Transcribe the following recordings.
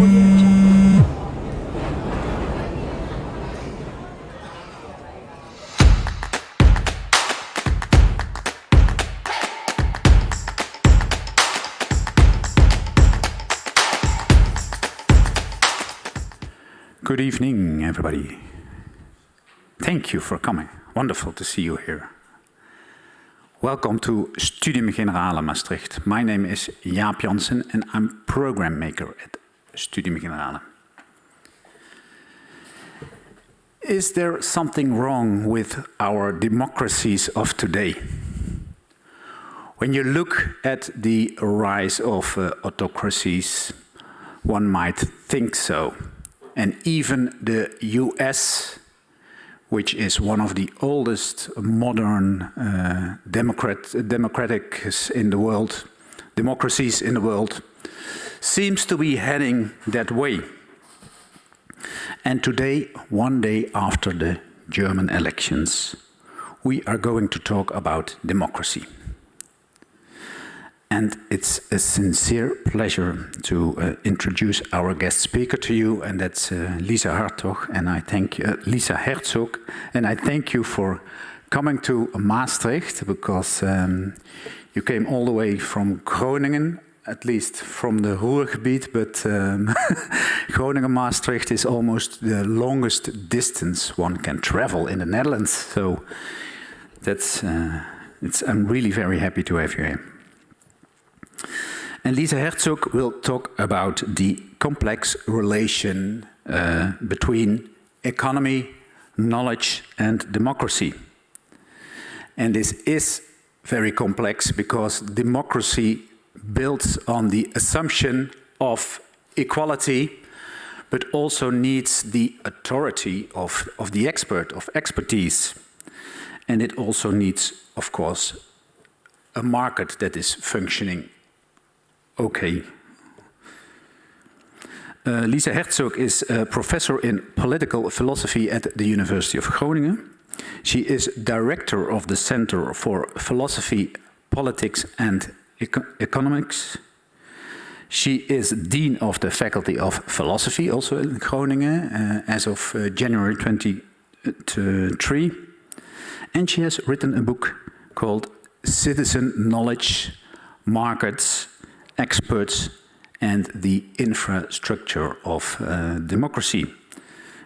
Good evening, everybody. Thank you for coming. Wonderful to see you here. Welcome to Studium Generale Maastricht. My name is Jaap Jansen and I'm program maker at Studium Generale. Is there something wrong with our democracies of today? When you look at the rise of autocracies, one might think so. And even the US, which is one of the oldest modern democracies in the world, seems to be heading that way. And today, one day after the German elections, we are going to talk about democracy. And it's a sincere pleasure to introduce our guest speaker to you, and that's Lisa Herzog. And I thank you, Lisa Herzog, and I thank you for coming to Maastricht because you came all the way from Groningen, at least from the Ruhrgebiet, but Groningen-Maastricht is almost the longest distance one can travel in the Netherlands. So that's I'm really very happy to have you here. And Lisa Herzog will talk about the complex relation between economy, knowledge, and democracy. And this is very complex because democracy builds on the assumption of equality, but also needs the authority of the expert, of expertise. And it also needs, of course, a market that is functioning okay. Lisa Herzog is a professor in political philosophy at the University of Groningen. She is director of the Center for Philosophy, Politics and Economics. She is dean of the Faculty of Philosophy, also in Groningen, as of January 2023. And she has written a book called Citizen Knowledge, Markets, Experts and the Infrastructure of Democracy.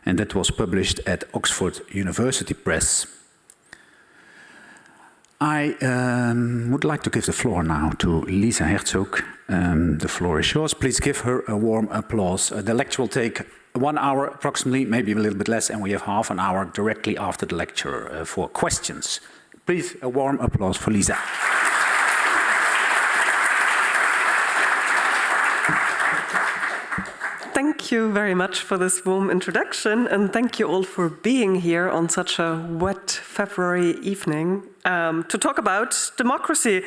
And that was published at Oxford University Press. I would like to give the floor now to Lisa Herzog. The floor is yours. Please give her a warm applause. The lecture will take 1 hour approximately, maybe a little bit less, and we have half an hour directly after the lecture for questions. Please, a warm applause for Lisa. Thank you very much for this warm introduction, and thank you all for being here on such a wet February evening to talk about democracy.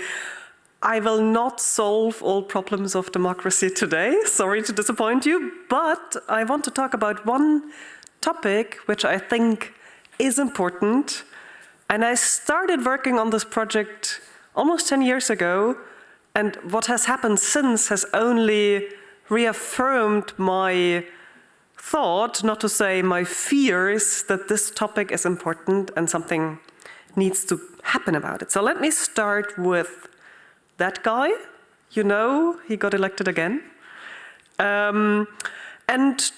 I will not solve all problems of democracy today, sorry to disappoint you, but I want to talk about one topic which I think is important. And I started working on this project almost 10 years ago, and what has happened since has only reaffirmed my thought, not to say my fears, that this topic is important and something needs to happen about it. So let me start with that guy. You know, he got elected again. And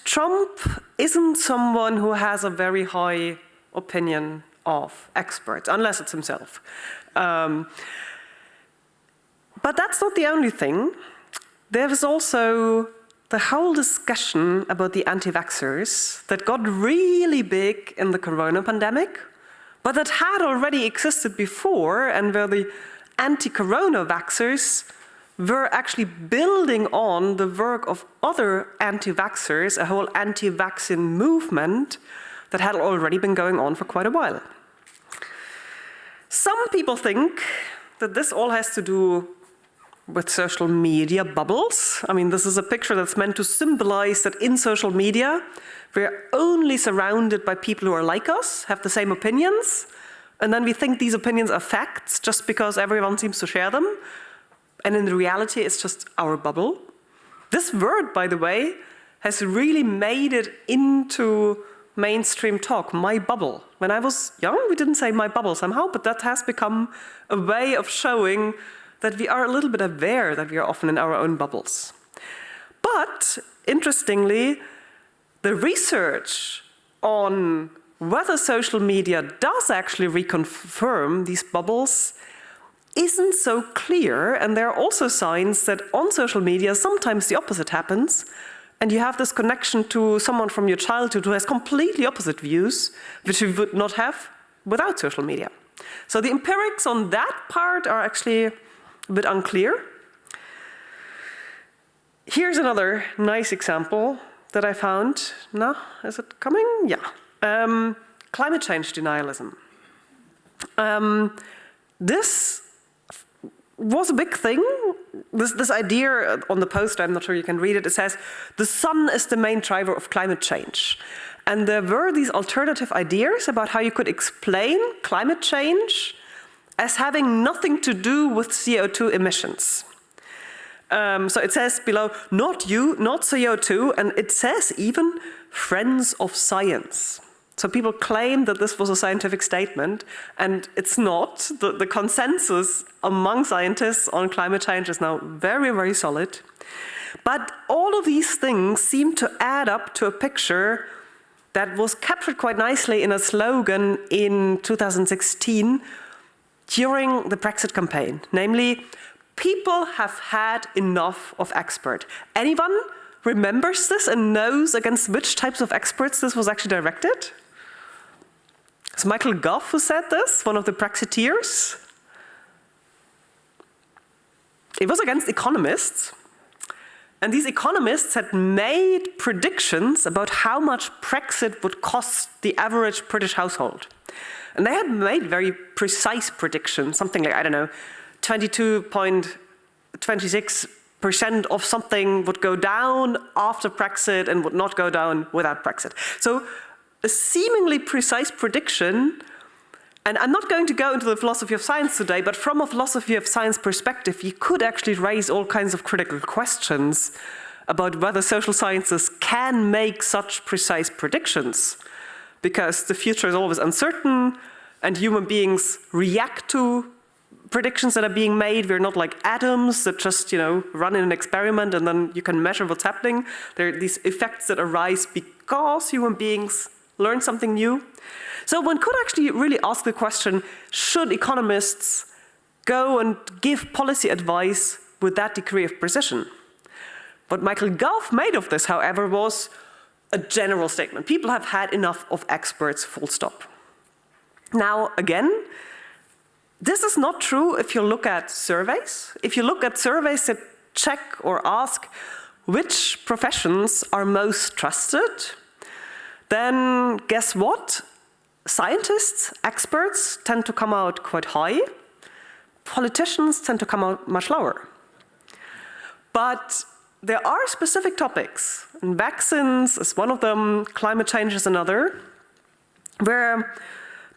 Trump isn't someone who has a very high opinion of experts, unless it's himself. But that's not the only thing. There was also the whole discussion about the anti-vaxxers that got really big in the corona pandemic, but that had already existed before, and where the anti-corona vaxxers were actually building on the work of other anti-vaxxers, a whole anti-vaccine movement that had already been going on for quite a while. Some people think that this all has to do with social media bubbles. I mean, this is a picture that's meant to symbolize that in social media, we're only surrounded by people who are like us, have the same opinions, and then we think these opinions are facts just because everyone seems to share them. And in reality, it's just our bubble. This word, by the way, has really made it into mainstream talk, my bubble. When I was young, we didn't say my bubble somehow, but that has become a way of showing that we are a little bit aware that we are often in our own bubbles. But, interestingly, the research on whether social media does actually reconfirm these bubbles isn't so clear, and there are also signs that on social media sometimes the opposite happens, and you have this connection to someone from your childhood who has completely opposite views, which you would not have without social media. So the empirics on that part are actually a bit unclear. Here's another nice example that I found. No, is it coming? Yeah. Climate change denialism. This was a big thing. This idea on the poster, I'm not sure you can read it, it says, the sun is the main driver of climate change. And there were these alternative ideas about how you could explain climate change as having nothing to do with CO2 emissions. So it says below, not you, not CO2, and it says even friends of science. So people claim that this was a scientific statement, and it's not. The consensus among scientists on climate change is now very, very solid. But all of these things seem to add up to a picture that was captured quite nicely in a slogan in 2016 during the Brexit campaign, namely, people have had enough of expert. Anyone remembers this and knows against which types of experts this was actually directed? It's Michael Gove who said this, one of the Brexiteers. It was against economists. And these economists had made predictions about how much Brexit would cost the average British household. And they had made very precise predictions, something like, I don't know, 22.26% of something would go down after Brexit and would not go down without Brexit. So a seemingly precise prediction, and I'm not going to go into the philosophy of science today, but from a philosophy of science perspective, you could actually raise all kinds of critical questions about whether social sciences can make such precise predictions, because the future is always uncertain, and human beings react to predictions that are being made. We're not like atoms that just, run in an experiment and then you can measure what's happening. There are these effects that arise because human beings learn something new. So one could actually really ask the question, should economists go and give policy advice with that degree of precision? What Michael Gove made of this, however, was a general statement. People have had enough of experts, full stop. Now, again, this is not true if you look at surveys. If you look at surveys that check or ask which professions are most trusted, then guess what? Scientists, experts tend to come out quite high. Politicians tend to come out much lower. But there are specific topics, and vaccines is one of them, climate change is another, where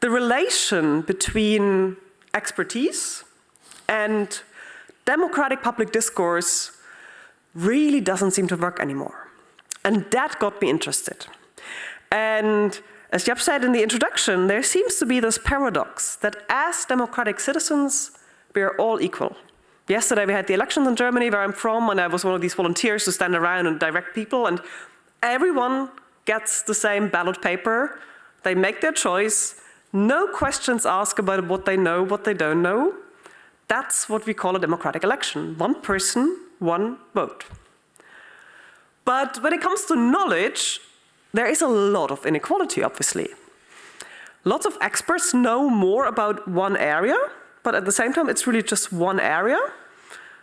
the relation between expertise and democratic public discourse really doesn't seem to work anymore. And that got me interested. And as Jaap said in the introduction, there seems to be this paradox that as democratic citizens, we are all equal. Yesterday we had the elections in Germany, where I'm from, and I was one of these volunteers who stand around and direct people, and everyone gets the same ballot paper. They make their choice. No questions asked about what they know, what they don't know. That's what we call a democratic election. One person, one vote. But when it comes to knowledge, there is a lot of inequality, obviously. Lots of experts know more about one area, but at the same time, it's really just one area.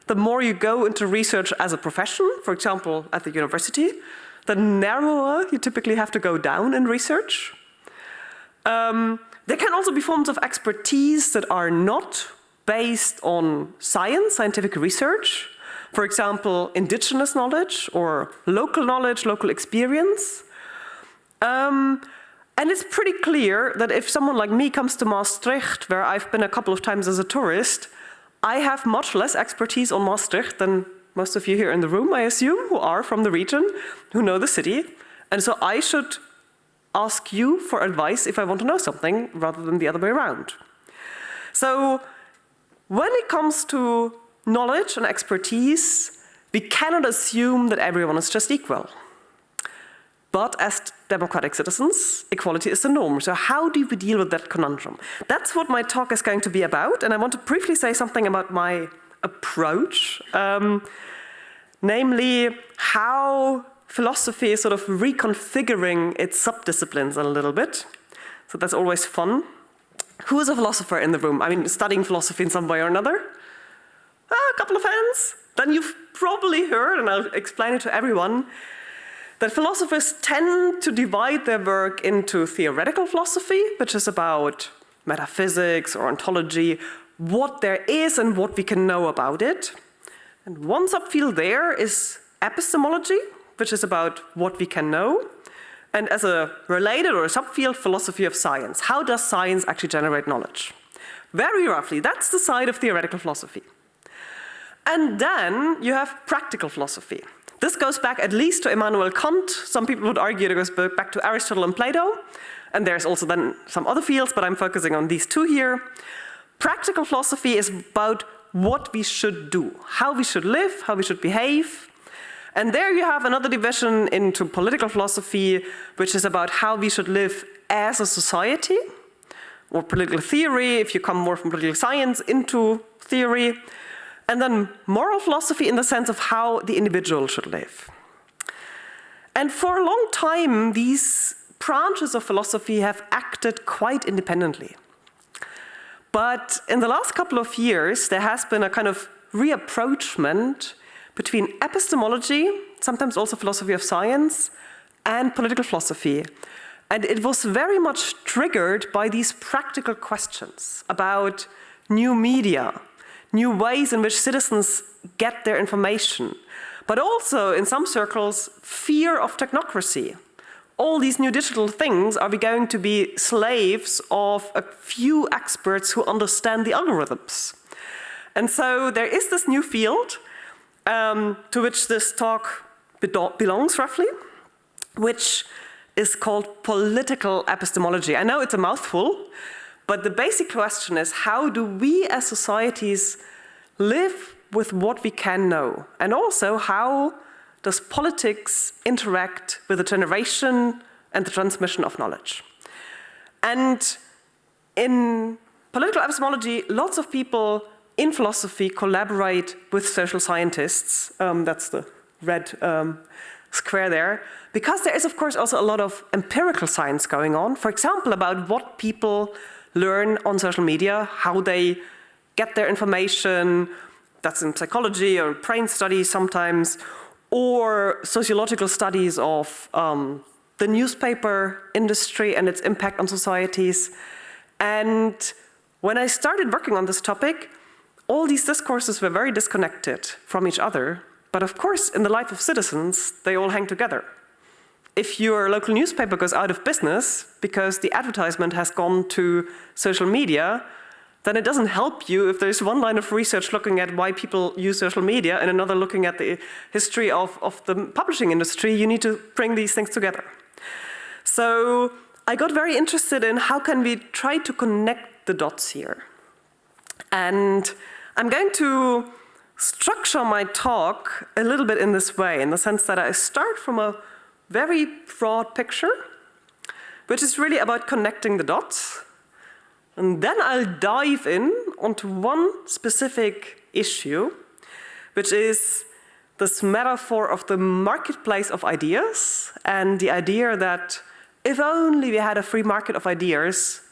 The more you go into research as a profession, for example, at the university, the narrower you typically have to go down in research. There can also be forms of expertise that are not based on science, scientific research. For example, indigenous knowledge or local knowledge, local experience. And it's pretty clear that if someone like me comes to Maastricht, where I've been a couple of times as a tourist, I have much less expertise on Maastricht than most of you here in the room, I assume, who are from the region, who know the city. And so I should ask you for advice if I want to know something, rather than the other way around. So when it comes to knowledge and expertise, we cannot assume that everyone is just equal. But as democratic citizens, equality is the norm. So how do we deal with that conundrum? That's what my talk is going to be about, and I want to briefly say something about my approach, namely how philosophy is sort of reconfiguring its subdisciplines a little bit. So that's always fun. Who is a philosopher in the room? I mean, studying philosophy in some way or another? A couple of hands. Then you've probably heard, and I'll explain it to everyone, that philosophers tend to divide their work into theoretical philosophy, which is about metaphysics or ontology, what there is and what we can know about it. And one subfield there is epistemology, which is about what we can know. And as a related or a subfield, philosophy of science. How does science actually generate knowledge? Very roughly, that's the side of theoretical philosophy. And then you have practical philosophy. This goes back at least to Immanuel Kant. Some people would argue it goes back to Aristotle and Plato. And there's also then some other fields, but I'm focusing on these two here. Practical philosophy is about what we should do, how we should live, how we should behave. And there you have another division into political philosophy, which is about how we should live as a society, or political theory, if you come more from political science into theory. And then moral philosophy in the sense of how the individual should live. And for a long time, these branches of philosophy have acted quite independently. But in the last couple of years, there has been a kind of reapproachment between epistemology, sometimes also philosophy of science, and political philosophy. And it was very much triggered by these practical questions about new media, new ways in which citizens get their information, but also, in some circles, fear of technocracy. All these new digital things, are we going to be slaves of a few experts who understand the algorithms? And so there is this new field to which this talk belongs roughly, which is called political epistemology. I know it's a mouthful, but the basic question is, how do we as societies live with what we can know? And also, how does politics interact with the generation and the transmission of knowledge? And in political epistemology, lots of people in philosophy collaborate with social scientists. That's the red square there. Because there is, of course, also a lot of empirical science going on. For example, about what people learn on social media, how they get their information. That's in psychology or brain studies sometimes, or sociological studies of the newspaper industry and its impact on societies. And when I started working on this topic, all these discourses were very disconnected from each other. But of course, in the life of citizens, they all hang together. If your local newspaper goes out of business because the advertisement has gone to social media, then it doesn't help you if there's one line of research looking at why people use social media and another looking at the history of the publishing industry. You need to bring these things together. So I got very interested in how can we try to connect the dots here. And I'm going to structure my talk a little bit in this way, in the sense that I start from a very broad picture, which is really about connecting the dots. And then I'll dive in onto one specific issue, which is this metaphor of the marketplace of ideas, and the idea that if only we had a free market of ideas,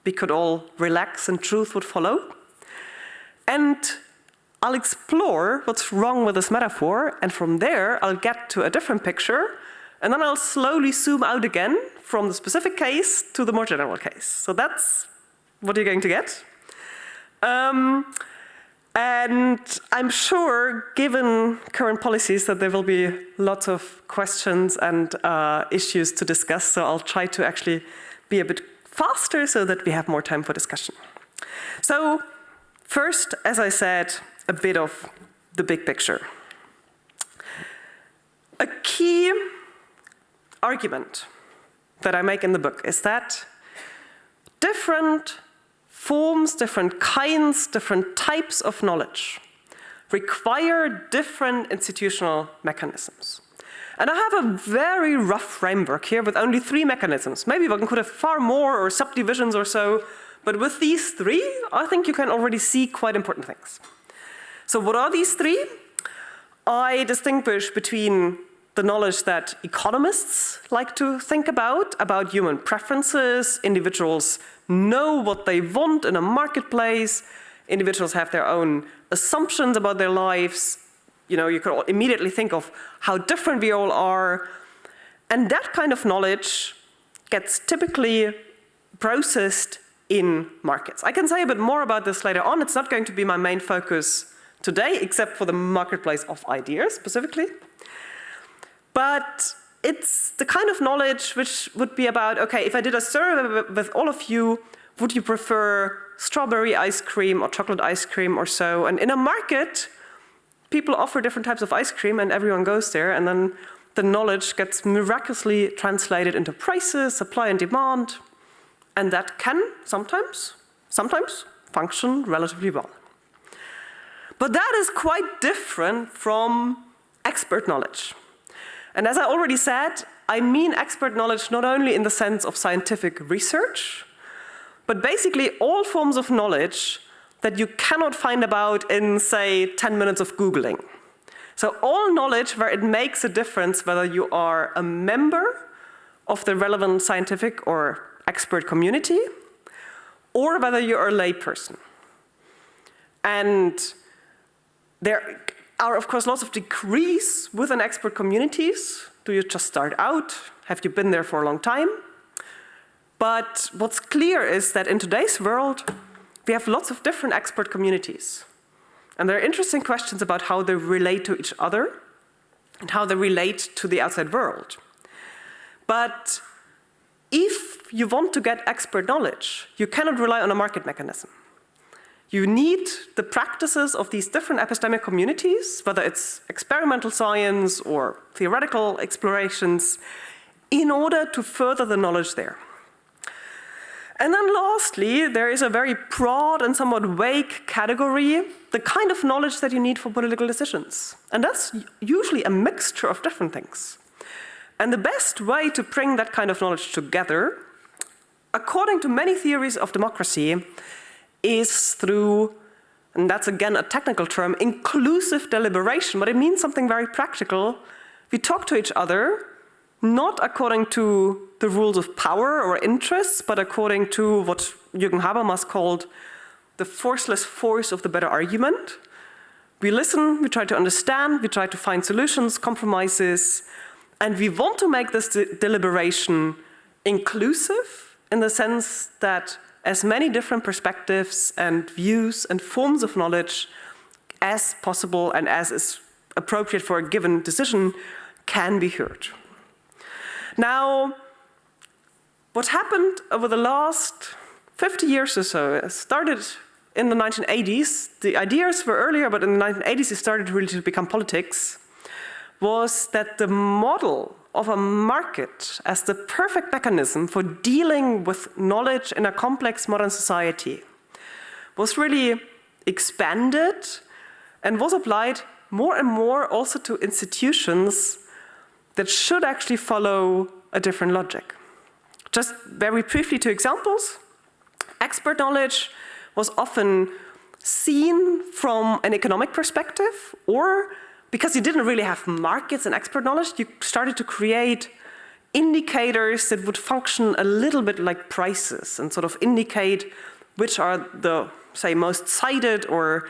we could all relax and truth would follow. And I'll explore what's wrong with this metaphor, and from there I'll get to a different picture, and then I'll slowly zoom out again from the specific case to the more general case. So that's what you're going to get. And I'm sure, given current policies, that there will be lots of questions and issues to discuss, so I'll try to actually be a bit faster so that we have more time for discussion. So first, as I said, a bit of the big picture. key argument that I make in the book is that different forms, different kinds, different types of knowledge require different institutional mechanisms. And I have a very rough framework here with only 3 mechanisms. Maybe one could have far more or subdivisions or so, but with these 3, I think you can already see quite important things. So what are these 3? I distinguish between the knowledge that economists like to think about human preferences. Individuals know what they want in a marketplace. Individuals have their own assumptions about their lives. You could immediately think of how different we all are. And that kind of knowledge gets typically processed in markets. I can say a bit more about this later on. It's not going to be my main focus today, except for the marketplace of ideas specifically. But it's the kind of knowledge which would be about, okay, if I did a survey with all of you, would you prefer strawberry ice cream or chocolate ice cream or so? And in a market, people offer different types of ice cream and everyone goes there, and then the knowledge gets miraculously translated into prices, supply and demand, and that can sometimes function relatively well. But that is quite different from expert knowledge. And as I already said, I mean expert knowledge not only in the sense of scientific research, but basically all forms of knowledge that you cannot find about in, say, 10 minutes of Googling. So all knowledge where it makes a difference whether you are a member of the relevant scientific or expert community, or whether you are a layperson. And there are, of course, lots of degrees within expert communities. Do you just start out? Have you been there for a long time? But what's clear is that in today's world, we have lots of different expert communities. And there are interesting questions about how they relate to each other and how they relate to the outside world. But if you want to get expert knowledge, you cannot rely on a market mechanism. You need the practices of these different epistemic communities, whether it's experimental science or theoretical explorations, in order to further the knowledge there. And then lastly, there is a very broad and somewhat vague category, the kind of knowledge that you need for political decisions. And that's usually a mixture of different things. And the best way to bring that kind of knowledge together, according to many theories of democracy, is through, and that's again a technical term, inclusive deliberation, but it means something very practical. We talk to each other, not according to the rules of power or interests, but according to what Jürgen Habermas called the forceless force of the better argument. We listen, we try to understand, we try to find solutions, compromises, and we want to make this deliberation inclusive in the sense that as many different perspectives and views and forms of knowledge as possible and as is appropriate for a given decision can be heard. Now, what happened over the last 50 years or so started in the 1980s. The ideas were earlier, but in the 1980s it started really to become politics, was that the model of a market as the perfect mechanism for dealing with knowledge in a complex modern society was really expanded and was applied more and more also to institutions that should actually follow a different logic. Just very briefly, 2 examples. Expert knowledge was often seen from an economic perspective, or because you didn't really have markets and expert knowledge, you started to create indicators that would function a little bit like prices and sort of indicate which are the, say, most cited or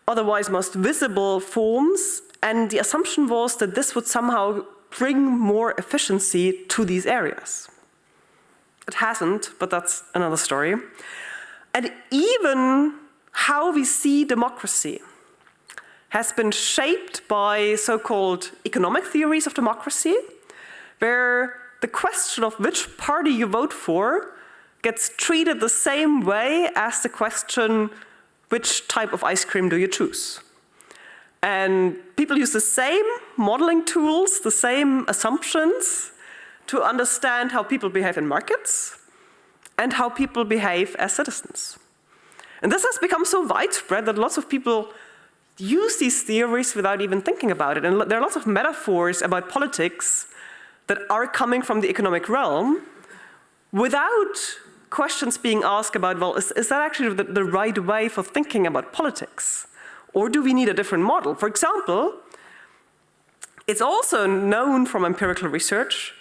otherwise most visible forms. And the assumption was that this would somehow bring more efficiency to these areas. It hasn't, but that's another story. And even how we see democracy has been shaped by so-called economic theories of democracy, where the question of which party you vote for gets treated the same way as the question, which type of ice cream do you choose? And people use the same modeling tools, the same assumptions to understand how people behave in markets and how people behave as citizens. And this has become so widespread that lots of people use these theories without even thinking about it. And there are lots of metaphors about politics that are coming from the economic realm without questions being asked about, well, is that actually the right way for thinking about politics? Or do we need a different model? For example, it's also known from empirical research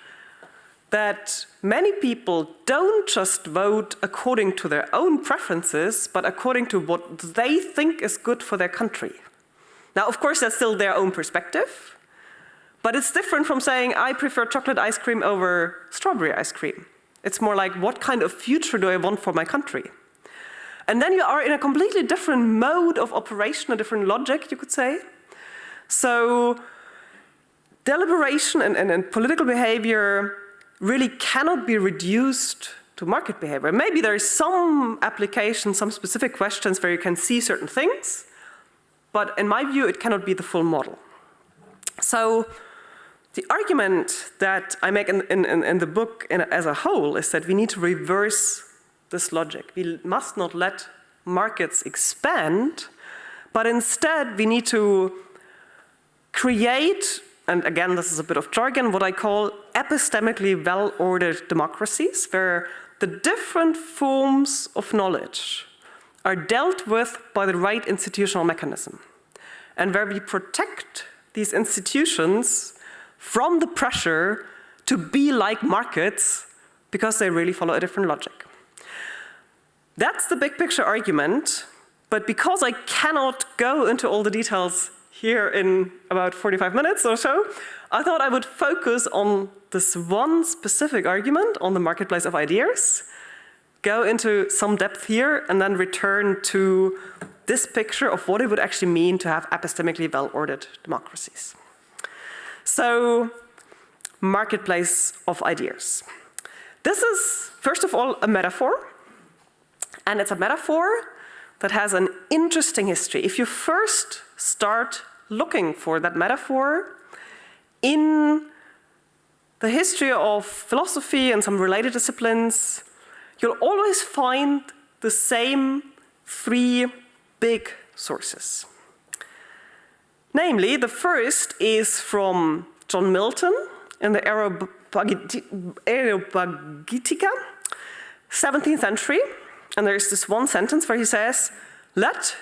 that many people don't just vote according to their own preferences, but according to what they think is good for their country. Now, of course, that's still their own perspective, but it's different from saying, I prefer chocolate ice cream over strawberry ice cream. It's more like, what kind of future do I want for my country? And then you are in a completely different mode of operation, a different logic, you could say. So deliberation and political behavior really cannot be reduced to market behavior. Maybe there is some application, some specific questions where you can see certain things, but in my view, it cannot be the full model. So the argument that I make in the book as a whole is that we need to reverse this logic. We must not let markets expand, but instead we need to create, and again, this is a bit of jargon, what I call epistemically well-ordered democracies, where the different forms of knowledge are dealt with by the right institutional mechanism, and where we protect these institutions from the pressure to be like markets because they really follow a different logic. That's the big picture argument, but because I cannot go into all the details here in about 45 minutes or so, I thought I would focus on this one specific argument on the marketplace of ideas, go into some depth here, and then return to this picture of what it would actually mean to have epistemically well-ordered democracies. So, marketplace of ideas. This is, first of all, a metaphor, and it's a metaphor that has an interesting history. If you first start looking for that metaphor in the history of philosophy and some related disciplines, you'll always find the same three big sources. Namely, the first is from John Milton in the Areopagitica, 17th century. And there's this one sentence where he says, let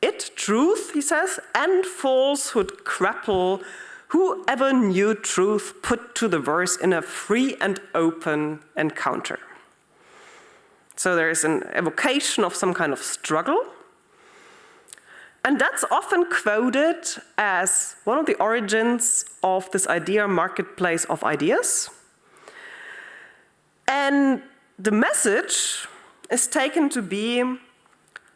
it, truth, he says, and falsehood grapple, whoever knew truth put to the verse in a free and open encounter. So there is an evocation of some kind of struggle. And that's often quoted as one of the origins of this idea marketplace of ideas. And the message is taken to be,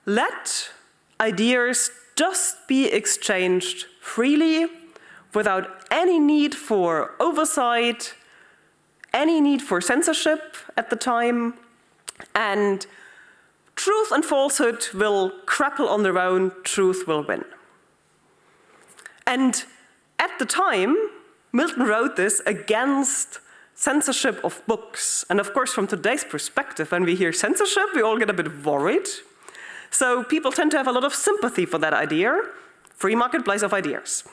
let ideas just be exchanged freely without any need for oversight, any need for censorship at the time, and truth and falsehood will grapple on their own, truth will win. And at the time, Milton wrote this against censorship of books. And of course, from today's perspective, when we hear censorship, we all get a bit worried. So people tend to have a lot of sympathy for that idea, free marketplace of ideas.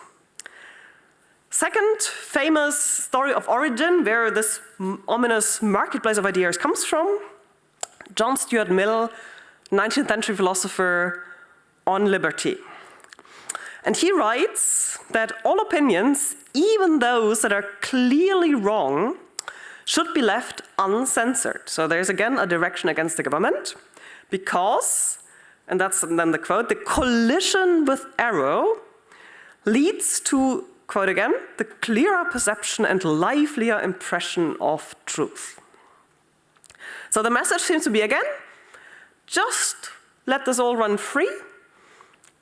Second famous story of origin, where this ominous marketplace of ideas comes from, John Stuart Mill, 19th century philosopher, on liberty. And he writes that all opinions, even those that are clearly wrong, should be left uncensored. So there's again a direction against the government, because, and that's then the quote, the collision with error leads to, quote again, the clearer perception and livelier impression of truth. So the message seems to be, again, just let this all run free.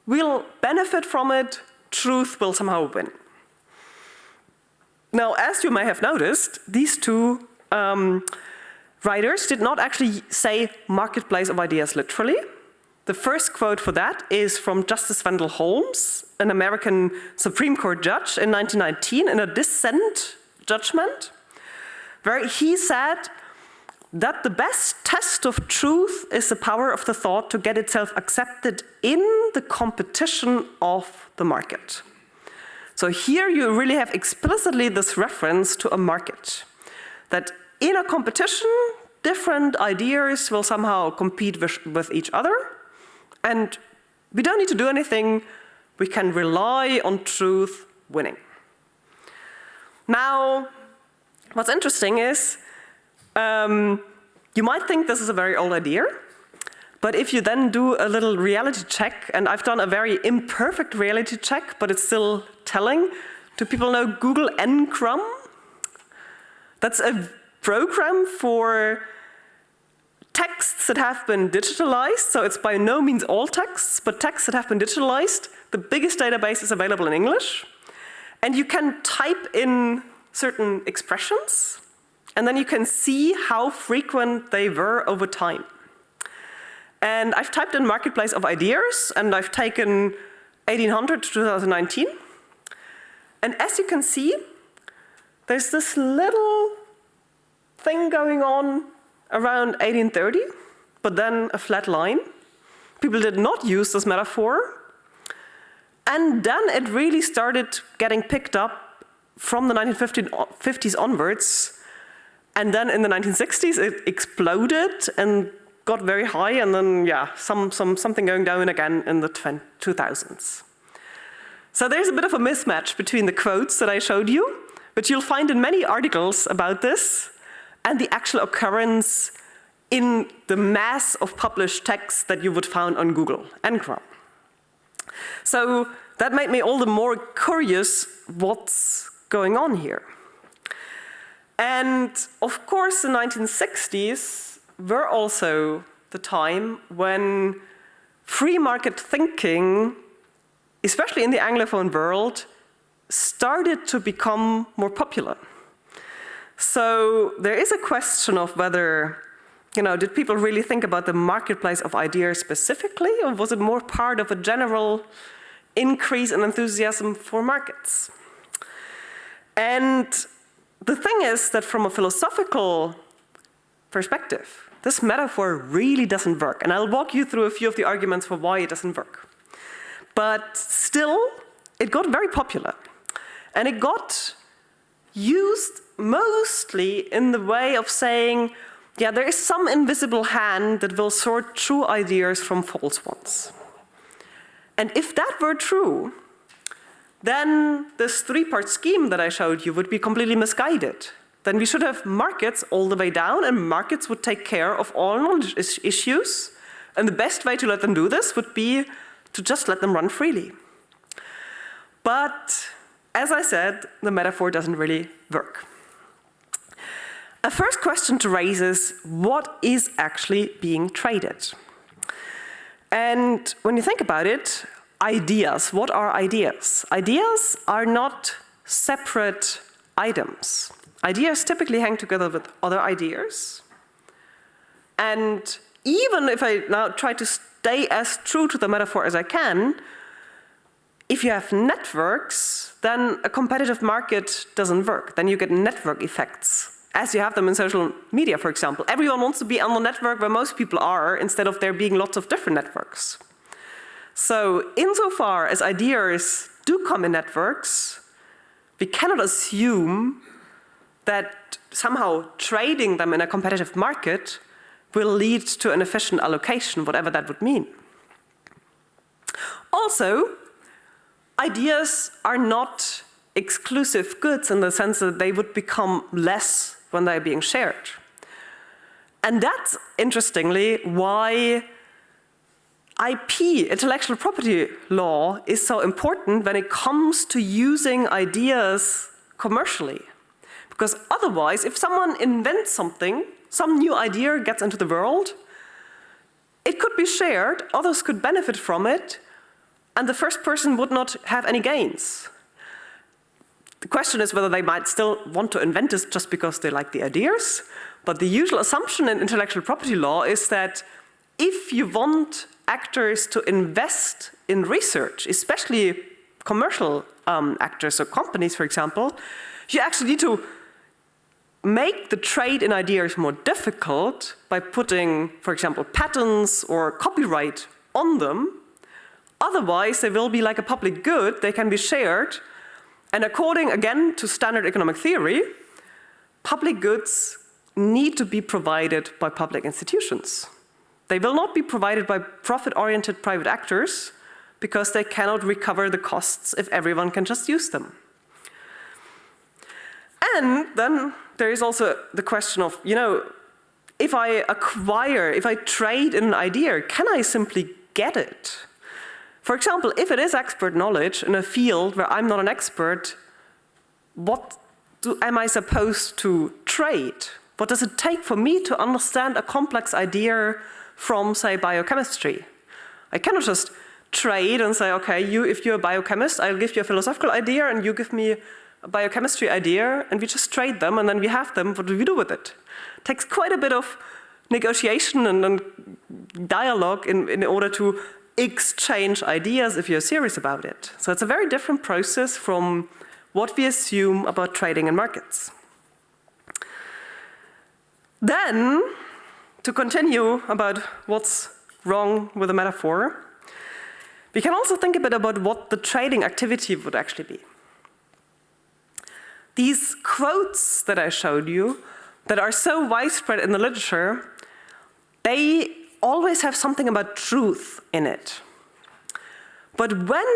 We'll benefit from it. Truth will somehow win. Now, as you may have noticed, these two writers did not actually say marketplace of ideas literally. The first quote for that is from Justice Wendell Holmes, an American Supreme Court judge in 1919 in a dissent judgment, where he said that the best test of truth is the power of the thought to get itself accepted in the competition of the market. So here you really have explicitly this reference to a market, that in a competition, different ideas will somehow compete with each other, and we don't need to do anything. We can rely on truth winning. Now, what's interesting is, you might think this is a very old idea, but if you then do a little reality check, and I've done a very imperfect reality check, but it's still telling. Do people know Google Ngram? That's a program for texts that have been digitalized, so it's by no means all texts, but texts that have been digitalized. The biggest database is available in English. And you can type in certain expressions, and then you can see how frequent they were over time. And I've typed in marketplace of ideas, and I've taken 1800 to 2019. And as you can see, there's this little thing going on around 1830, but then a flat line. People did not use this metaphor. And then it really started getting picked up from the 1950s onwards. And then in the 1960s, it exploded and got very high, and then, yeah, something going down again in the 2000s. So there's a bit of a mismatch between the quotes that I showed you, which you'll find in many articles about this, and the actual occurrence in the mass of published texts that you would find on Google Ngram. So that made me all the more curious what's going on here. And of course, the 1960s were also the time when free market thinking, especially in the Anglophone world, started to become more popular. So there is a question of whether, did people really think about the marketplace of ideas specifically, or was it more part of a general increase in enthusiasm for markets? And the thing is that from a philosophical perspective, this metaphor really doesn't work. And I'll walk you through a few of the arguments for why it doesn't work. But still, it got very popular. And it got used mostly in the way of saying, yeah, there is some invisible hand that will sort true ideas from false ones. And if that were true, then this three-part scheme that I showed you would be completely misguided. Then we should have markets all the way down, and markets would take care of all knowledge issues. And the best way to let them do this would be to just let them run freely. But as I said, the metaphor doesn't really work. A first question to raise is, what is actually being traded? And when you think about it, ideas, what are ideas? Ideas are not separate items. Ideas typically hang together with other ideas. And even if I now try to stay as true to the metaphor as I can, if you have networks, then a competitive market doesn't work. Then you get network effects, as you have them in social media, for example. Everyone wants to be on the network where most people are, instead of there being lots of different networks. So insofar as ideas do come in networks, we cannot assume that somehow trading them in a competitive market will lead to an efficient allocation, whatever that would mean. Also, ideas are not exclusive goods in the sense that they would become less when they're being shared. And that's, interestingly, why IP, intellectual property law, is so important when it comes to using ideas commercially. Because otherwise, if someone invents something, some new idea gets into the world, it could be shared, others could benefit from it, and the first person would not have any gains. The question is whether they might still want to invent this just because they like the ideas. But the usual assumption in intellectual property law is that if you want actors to invest in research, especially commercial actors, so companies, for example, you actually need to make the trade in ideas more difficult by putting, for example, patents or copyright on them. Otherwise, they will be like a public good, they can be shared, and according, again, to standard economic theory, public goods need to be provided by public institutions. They will not be provided by profit-oriented private actors because they cannot recover the costs if everyone can just use them. And then there is also the question of, if I trade in an idea, can I simply get it? For example, if it is expert knowledge in a field where I'm not an expert, what am I supposed to trade? What does it take for me to understand a complex idea from, say, biochemistry? I cannot just trade and say, okay, if you're a biochemist, I'll give you a philosophical idea and you give me a biochemistry idea, and we just trade them and then we have them. What do we do with it? It takes quite a bit of negotiation and dialogue in order to exchange ideas if you're serious about it. So it's a very different process from what we assume about trading in markets. Then, to continue about what's wrong with the metaphor, we can also think a bit about what the trading activity would actually be. These quotes that I showed you, that are so widespread in the literature, they always have something about truth in it. But when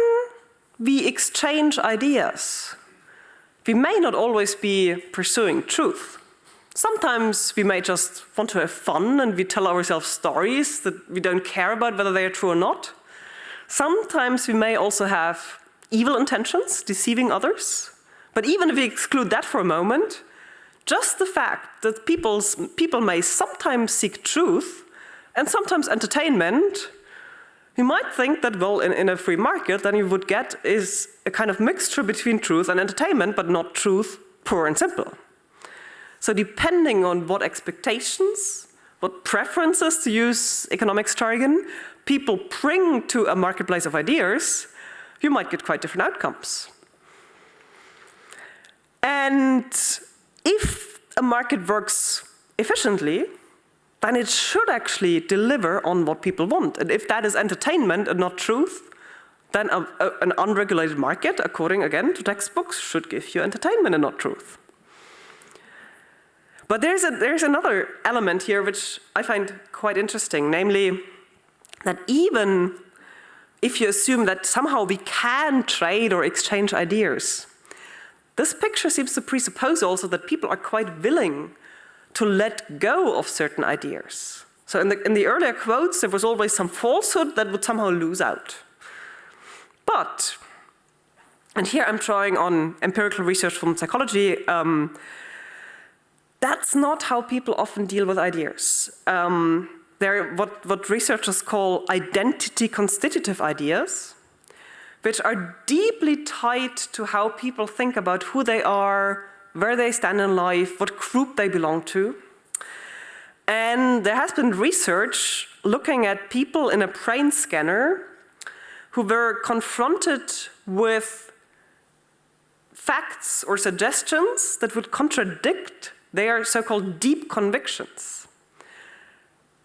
we exchange ideas, we may not always be pursuing truth. Sometimes we may just want to have fun and we tell ourselves stories that we don't care about whether they are true or not. Sometimes we may also have evil intentions, deceiving others. But even if we exclude that for a moment, just the fact that people may sometimes seek truth and sometimes entertainment, you might think that, well, in a free market, then you would get is a kind of mixture between truth and entertainment, but not truth, pure and simple. So depending on what expectations, what preferences, to use economics jargon, people bring to a marketplace of ideas, you might get quite different outcomes. And if a market works efficiently, then it should actually deliver on what people want. And if that is entertainment and not truth, then an unregulated market, according, again, to textbooks, should give you entertainment and not truth. But there's another element here which I find quite interesting, namely that even if you assume that somehow we can trade or exchange ideas, this picture seems to presuppose also that people are quite willing to let go of certain ideas. So in the earlier quotes, there was always some falsehood that would somehow lose out. But, and here I'm drawing on empirical research from psychology, that's not how people often deal with ideas. They're what researchers call identity-constitutive ideas, which are deeply tied to how people think about who they are, where they stand in life, what group they belong to. And there has been research looking at people in a brain scanner who were confronted with facts or suggestions that would contradict their so-called deep convictions.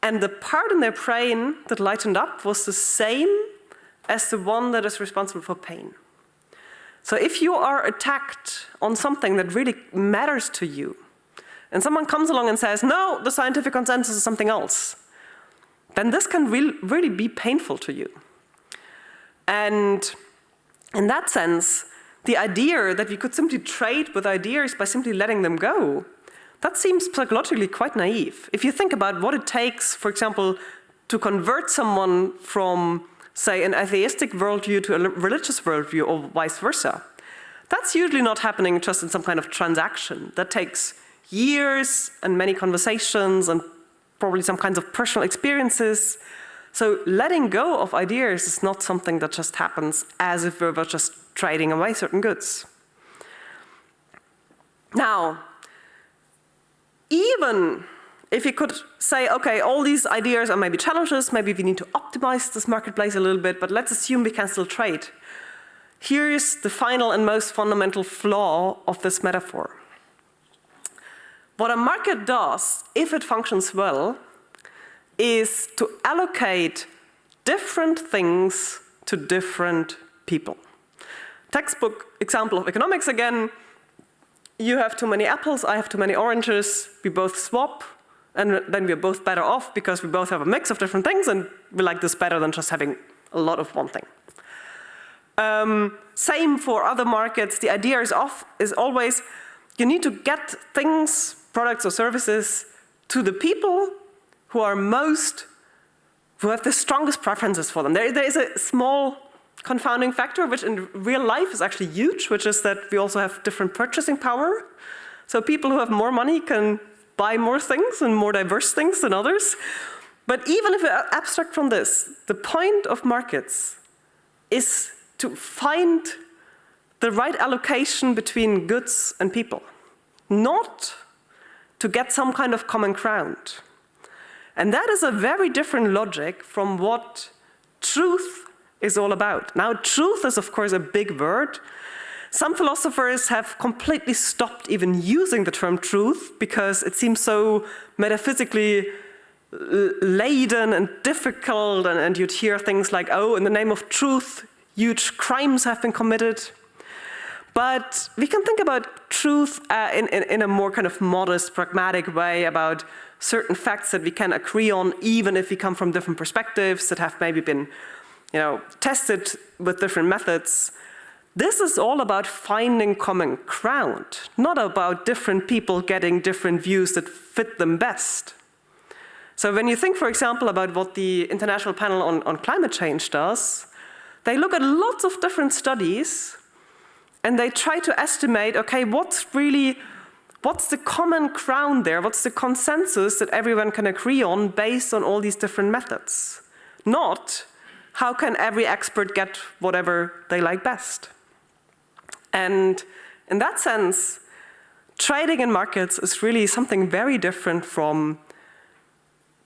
And the part in their brain that lightened up was the same as the one that is responsible for pain. So if you are attacked on something that really matters to you, and someone comes along and says, no, the scientific consensus is something else, then this can really be painful to you. And in that sense, the idea that we could simply trade with ideas by simply letting them go, that seems psychologically quite naive. If you think about what it takes, for example, to convert someone from, say, an atheistic worldview to a religious worldview or vice versa, that's usually not happening just in some kind of transaction. That takes years and many conversations and probably some kinds of personal experiences. So letting go of ideas is not something that just happens as if we were just trading away certain goods. Now, even if you could say, okay, all these ideas are maybe challenges, maybe we need to optimize this marketplace a little bit, but let's assume we can still trade. Here's the final and most fundamental flaw of this metaphor. What a market does, if it functions well, is to allocate different things to different people. Textbook example of economics again. You have too many apples, I have too many oranges, we both swap, and then we're both better off because we both have a mix of different things, and we like this better than just having a lot of one thing. Same for other markets. The idea is always you need to get things, products or services, to the people who have the strongest preferences for them. There is a small confounding factor, which in real life is actually huge, which is that we also have different purchasing power. So people who have more money can buy more things and more diverse things than others. But even if we abstract from this, the point of markets is to find the right allocation between goods and people, not to get some kind of common ground. And that is a very different logic from what truth is all about. Now, truth is, of course, a big word. Some philosophers have completely stopped even using the term truth because it seems so metaphysically laden and difficult, and you'd hear things like, oh, in the name of truth, huge crimes have been committed. But we can think about truth in a more kind of modest, pragmatic way about certain facts that we can agree on, even if we come from different perspectives that have maybe been, tested with different methods. This is all about finding common ground, not about different people getting different views that fit them best. So when you think, for example, about what the International Panel on Climate Change does, they look at lots of different studies and they try to estimate, okay, what's the common ground there? What's the consensus that everyone can agree on based on all these different methods? Not how can every expert get whatever they like best? And in that sense, trading in markets is really something very different from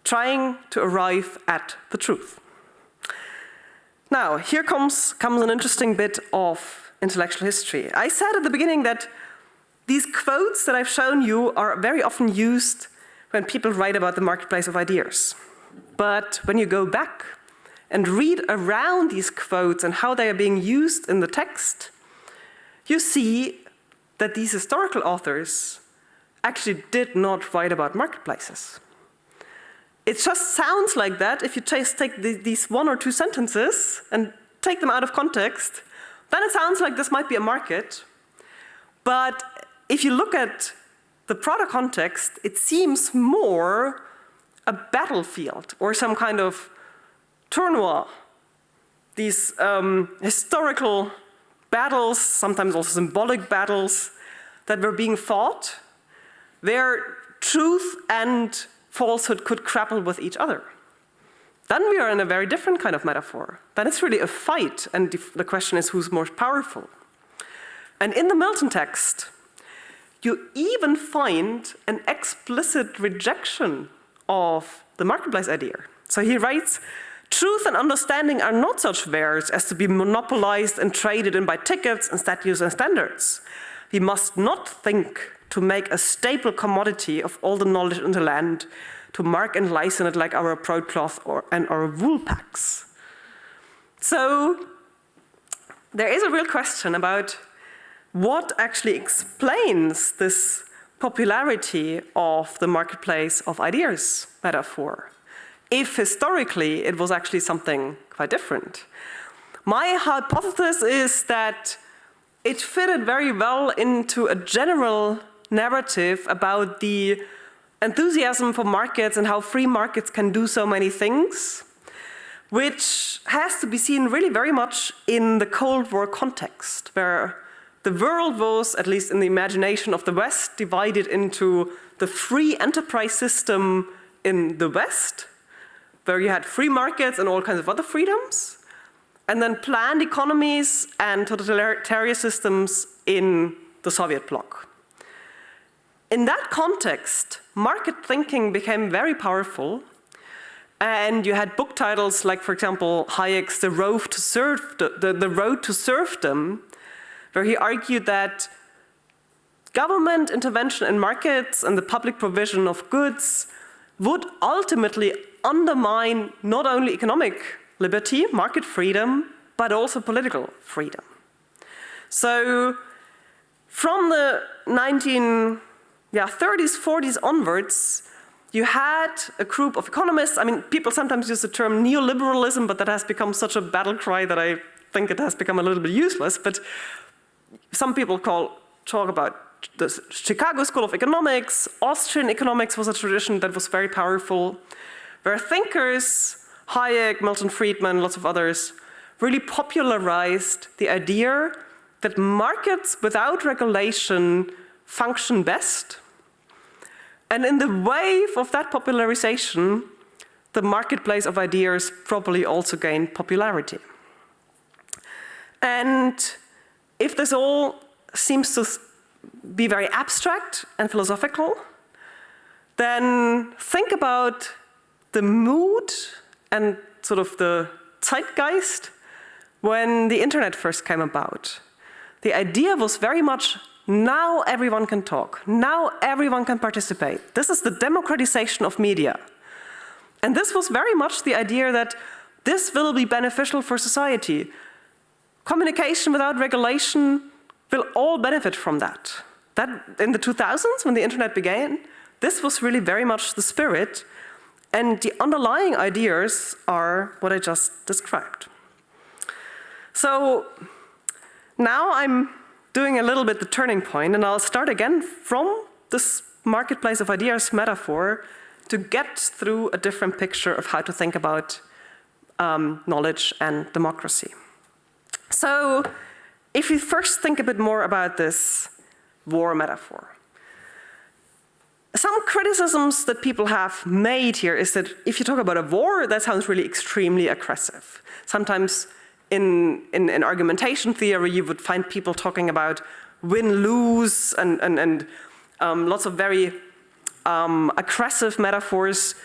trying to arrive at the truth. Now, here comes an interesting bit of intellectual history. I said at the beginning that these quotes that I've shown you are very often used when people write about the marketplace of ideas. But when you go back and read around these quotes and how they are being used in the text, you see that these historical authors actually did not write about marketplaces. It just sounds like that if you just take these one or two sentences and take them out of context, then it sounds like this might be a market. But if you look at the broader context, it seems more a battlefield or some kind of tournoi. These historical battles, sometimes also symbolic battles, that were being fought, where truth and falsehood could grapple with each other. Then we are in a very different kind of metaphor. Then it's really a fight, and the question is who's more powerful. And in the Milton text, you even find an explicit rejection of the marketplace idea. So he writes, truth and understanding are not such wares as to be monopolized and traded in by tickets and statutes and standards. We must not think to make a staple commodity of all the knowledge in the land, to mark and license it like our broadcloth and our wool packs. So there is a real question about what actually explains this popularity of the marketplace of ideas metaphor, if historically it was actually something quite different. My hypothesis is that it fitted very well into a general narrative about the enthusiasm for markets and how free markets can do so many things, which has to be seen really very much in the Cold War context, where the world was, at least in the imagination of the West, divided into the free enterprise system in the West, where you had free markets and all kinds of other freedoms, and then planned economies and totalitarian systems in the Soviet bloc. In that context, market thinking became very powerful, and you had book titles like, for example, Hayek's The Road to Serfdom, where he argued that government intervention in markets and the public provision of goods would ultimately undermine not only economic liberty, market freedom, but also political freedom. So from the 1930s, 40s onwards, you had a group of economists. I mean, people sometimes use the term neoliberalism, but that has become such a battle cry that I think it has become a little bit useless. But some people talk about the Chicago School of Economics. Austrian economics was a tradition that was very powerful, where thinkers, Hayek, Milton Friedman, lots of others, really popularized the idea that markets without regulation function best. And in the wave of that popularization, the marketplace of ideas probably also gained popularity. And if this all seems to be very abstract and philosophical, then think about the mood and sort of the zeitgeist when the internet first came about. The idea was very much, now everyone can talk, now everyone can participate. This is the democratization of media. And this was very much the idea that this will be beneficial for society. Communication without regulation will all benefit from that. That in the 2000s, when the internet began, this was really very much the spirit, and the underlying ideas are what I just described. So now I'm doing a little bit the turning point, and I'll start again from this marketplace of ideas metaphor to get through a different picture of how to think about knowledge and democracy. So if we first think a bit more about this war metaphor. Some criticisms that people have made here is that if you talk about a war, that sounds really extremely aggressive. Sometimes in argumentation theory, you would find people talking about win-lose and lots of very aggressive metaphors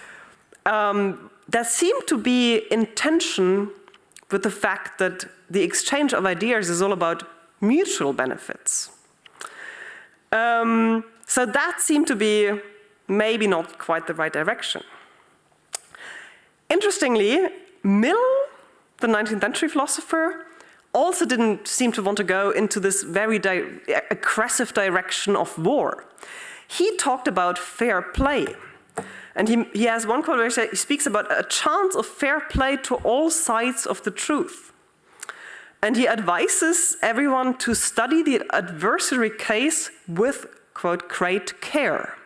that seem to be in tension with the fact that the exchange of ideas is all about mutual benefits. So that seemed to be maybe not quite the right direction. Interestingly, Mill, the 19th century philosopher, also didn't seem to want to go into this very aggressive direction of war. He talked about fair play. And he has one quote where he speaks about a chance of fair play to all sides of the truth. And he advises everyone to study the adversary case with, quote, great care.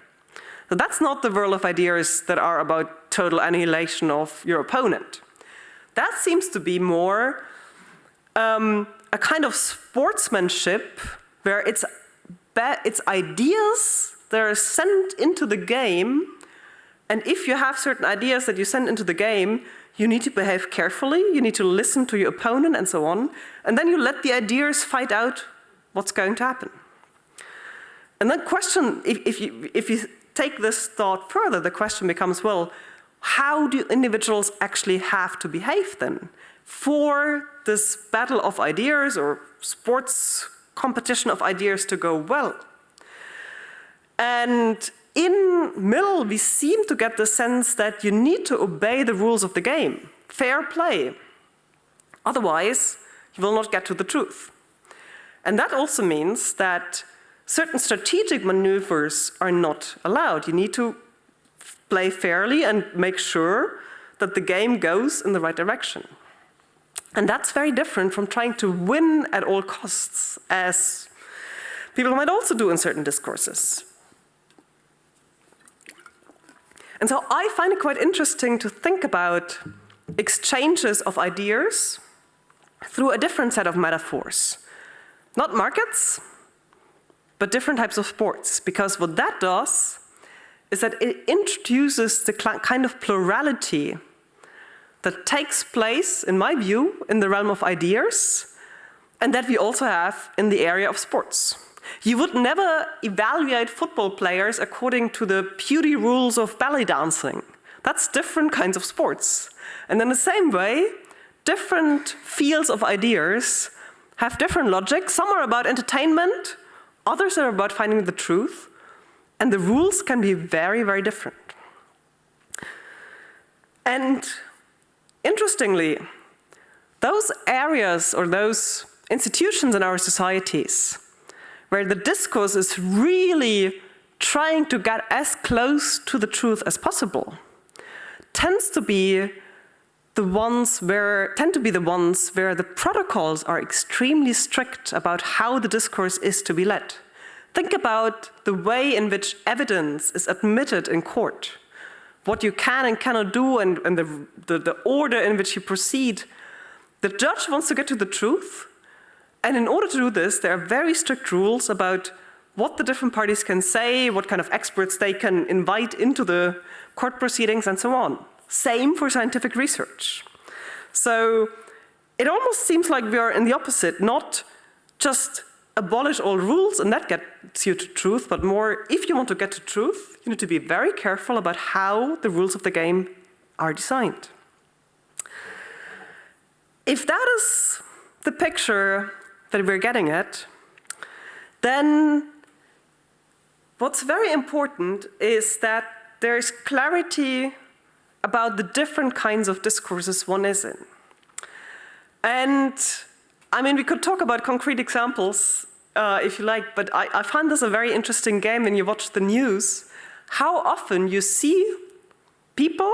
So that's not the world of ideas that are about total annihilation of your opponent. That seems to be more a kind of sportsmanship where it's ideas that are sent into the game, and if you have certain ideas that you send into the game, you need to behave carefully, you need to listen to your opponent and so on, and then you let the ideas fight out what's going to happen. And the question, if you take this thought further, the question becomes, well, how do individuals actually have to behave then for this battle of ideas or sports competition of ideas to go well? And in Mill, we seem to get the sense that you need to obey the rules of the game, fair play. Otherwise, you will not get to the truth. And that also means that certain strategic maneuvers are not allowed. You need to play fairly and make sure that the game goes in the right direction. And that's very different from trying to win at all costs, as people might also do in certain discourses. And so I find it quite interesting to think about exchanges of ideas through a different set of metaphors. Not markets, but different types of sports. Because what that does is that it introduces the kind of plurality that takes place, in my view, in the realm of ideas, and that we also have in the area of sports. You would never evaluate football players according to the beauty rules of ballet dancing. That's different kinds of sports. And in the same way, different fields of ideas have different logic. Some are about entertainment, others are about finding the truth, and the rules can be very, very different. And interestingly, those areas or those institutions in our societies where the discourse is really trying to get as close to the truth as possible tend to be the ones where the protocols are extremely strict about how the discourse is to be led. Think about the way in which evidence is admitted in court, what you can and cannot do, and the order in which you proceed. The judge wants to get to the truth, and in order to do this, there are very strict rules about what the different parties can say, what kind of experts they can invite into the court proceedings, and so on. Same for scientific research. So it almost seems like we are in the opposite, not just abolish all rules and that gets you to truth, but more, if you want to get to truth, you need to be very careful about how the rules of the game are designed. If that is the picture that we're getting at, then what's very important is that there is clarity about the different kinds of discourses one is in. And I mean, we could talk about concrete examples if you like, but I find this a very interesting game when you watch the news, how often you see people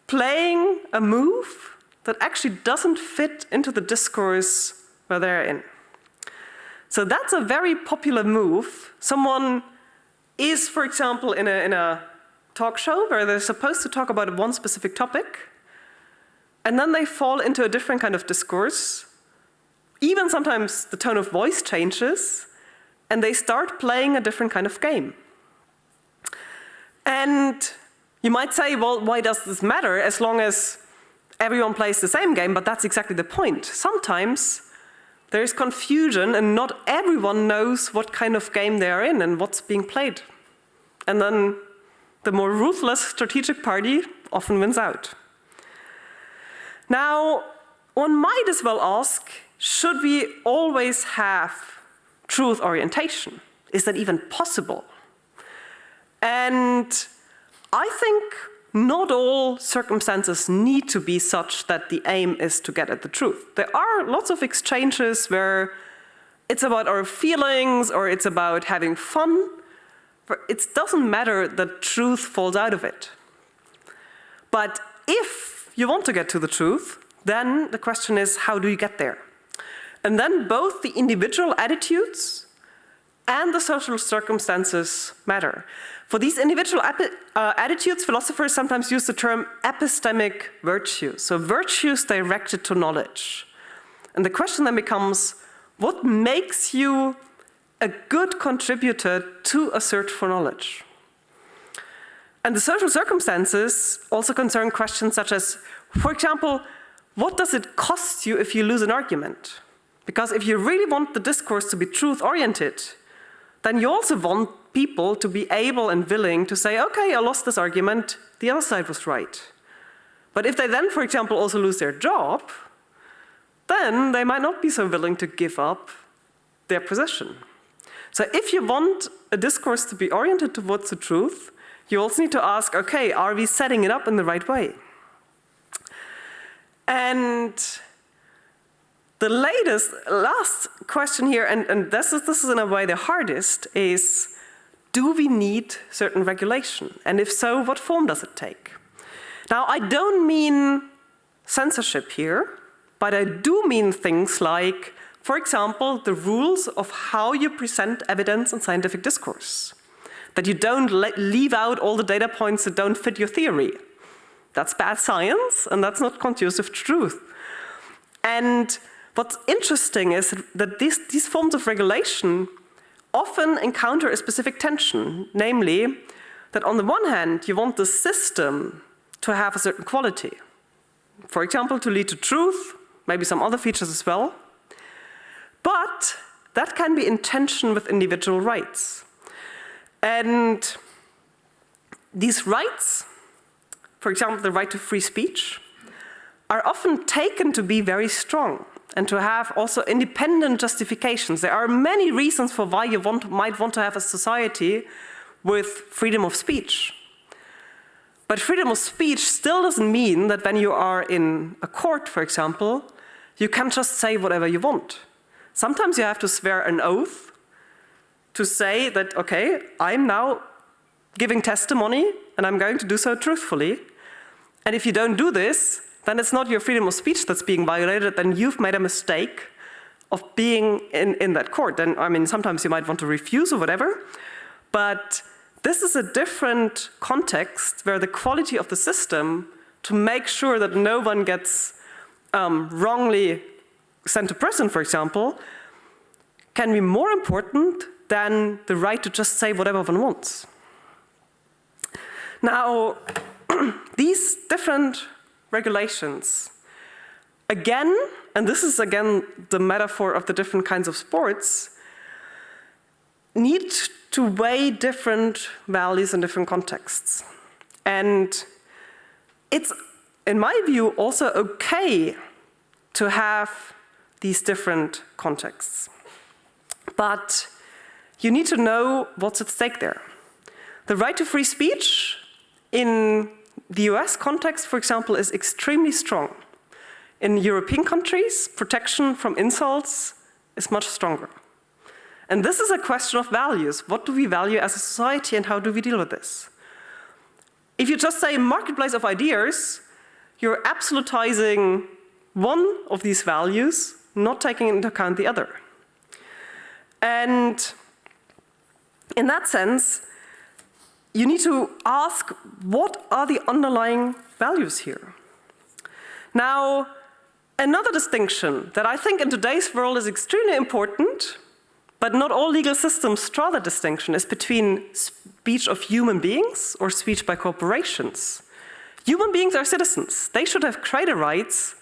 playing a move that actually doesn't fit into the discourse where they're in. So that's a very popular move. Someone is, for example, in a talk show where they're supposed to talk about one specific topic, and then they fall into a different kind of discourse. Even sometimes the tone of voice changes, and they start playing a different kind of game. And you might say, well, why does this matter as long as everyone plays the same game? But that's exactly the point. Sometimes there is confusion, and not everyone knows what kind of game they are in and what's being played. And then the more ruthless strategic party often wins out. Now, one might as well ask, should we always have truth orientation? Is that even possible? And I think not all circumstances need to be such that the aim is to get at the truth. There are lots of exchanges where it's about our feelings or it's about having fun. But it doesn't matter that truth falls out of it. But if you want to get to the truth, then the question is, how do you get there? And then both the individual attitudes and the social circumstances matter. For these individual attitudes, philosophers sometimes use the term epistemic virtues, so virtues directed to knowledge. And the question then becomes, what makes you a good contributor to a search for knowledge? And the social circumstances also concern questions such as, for example, what does it cost you if you lose an argument? Because if you really want the discourse to be truth-oriented, then you also want people to be able and willing to say, okay, I lost this argument, the other side was right. But if they then, for example, also lose their job, then they might not be so willing to give up their position. So if you want a discourse to be oriented towards the truth, you also need to ask, okay, are we setting it up in the right way? And the last question here, and this is in a way the hardest, is do we need certain regulation? And if so, what form does it take? Now, I don't mean censorship here, but I do mean things like, for example, the rules of how you present evidence in scientific discourse. That you don't leave out all the data points that don't fit your theory. That's bad science, and that's not conducive to truth. And what's interesting is that these forms of regulation often encounter a specific tension, namely that on the one hand, you want the system to have a certain quality. For example, to lead to truth, maybe some other features as well. But that can be in tension with individual rights. And these rights, for example, the right to free speech, are often taken to be very strong and to have also independent justifications. There are many reasons for why you might want to have a society with freedom of speech. But freedom of speech still doesn't mean that when you are in a court, for example, you can just say whatever you want. Sometimes you have to swear an oath to say that, okay, I'm now giving testimony and I'm going to do so truthfully. And if you don't do this, then it's not your freedom of speech that's being violated, then you've made a mistake of being in that court. Then, I mean, sometimes you might want to refuse or whatever, but this is a different context where the quality of the system to make sure that no one gets wrongly sent to prison, for example, can be more important than the right to just say whatever one wants. Now, these different regulations, again, and this is again the metaphor of the different kinds of sports, need to weigh different values in different contexts. And it's, in my view, also okay to have these different contexts. But you need to know what's at stake there. The right to free speech in the US context, for example, is extremely strong. In European countries, protection from insults is much stronger. And this is a question of values. What do we value as a society and how do we deal with this? If you just say marketplace of ideas, you're absolutizing one of these values, not taking into account the other. And in that sense, you need to ask, what are the underlying values here? Now, another distinction that I think in today's world is extremely important, but not all legal systems draw that distinction, is between speech of human beings or speech by corporations. Human beings are citizens. They should have greater rights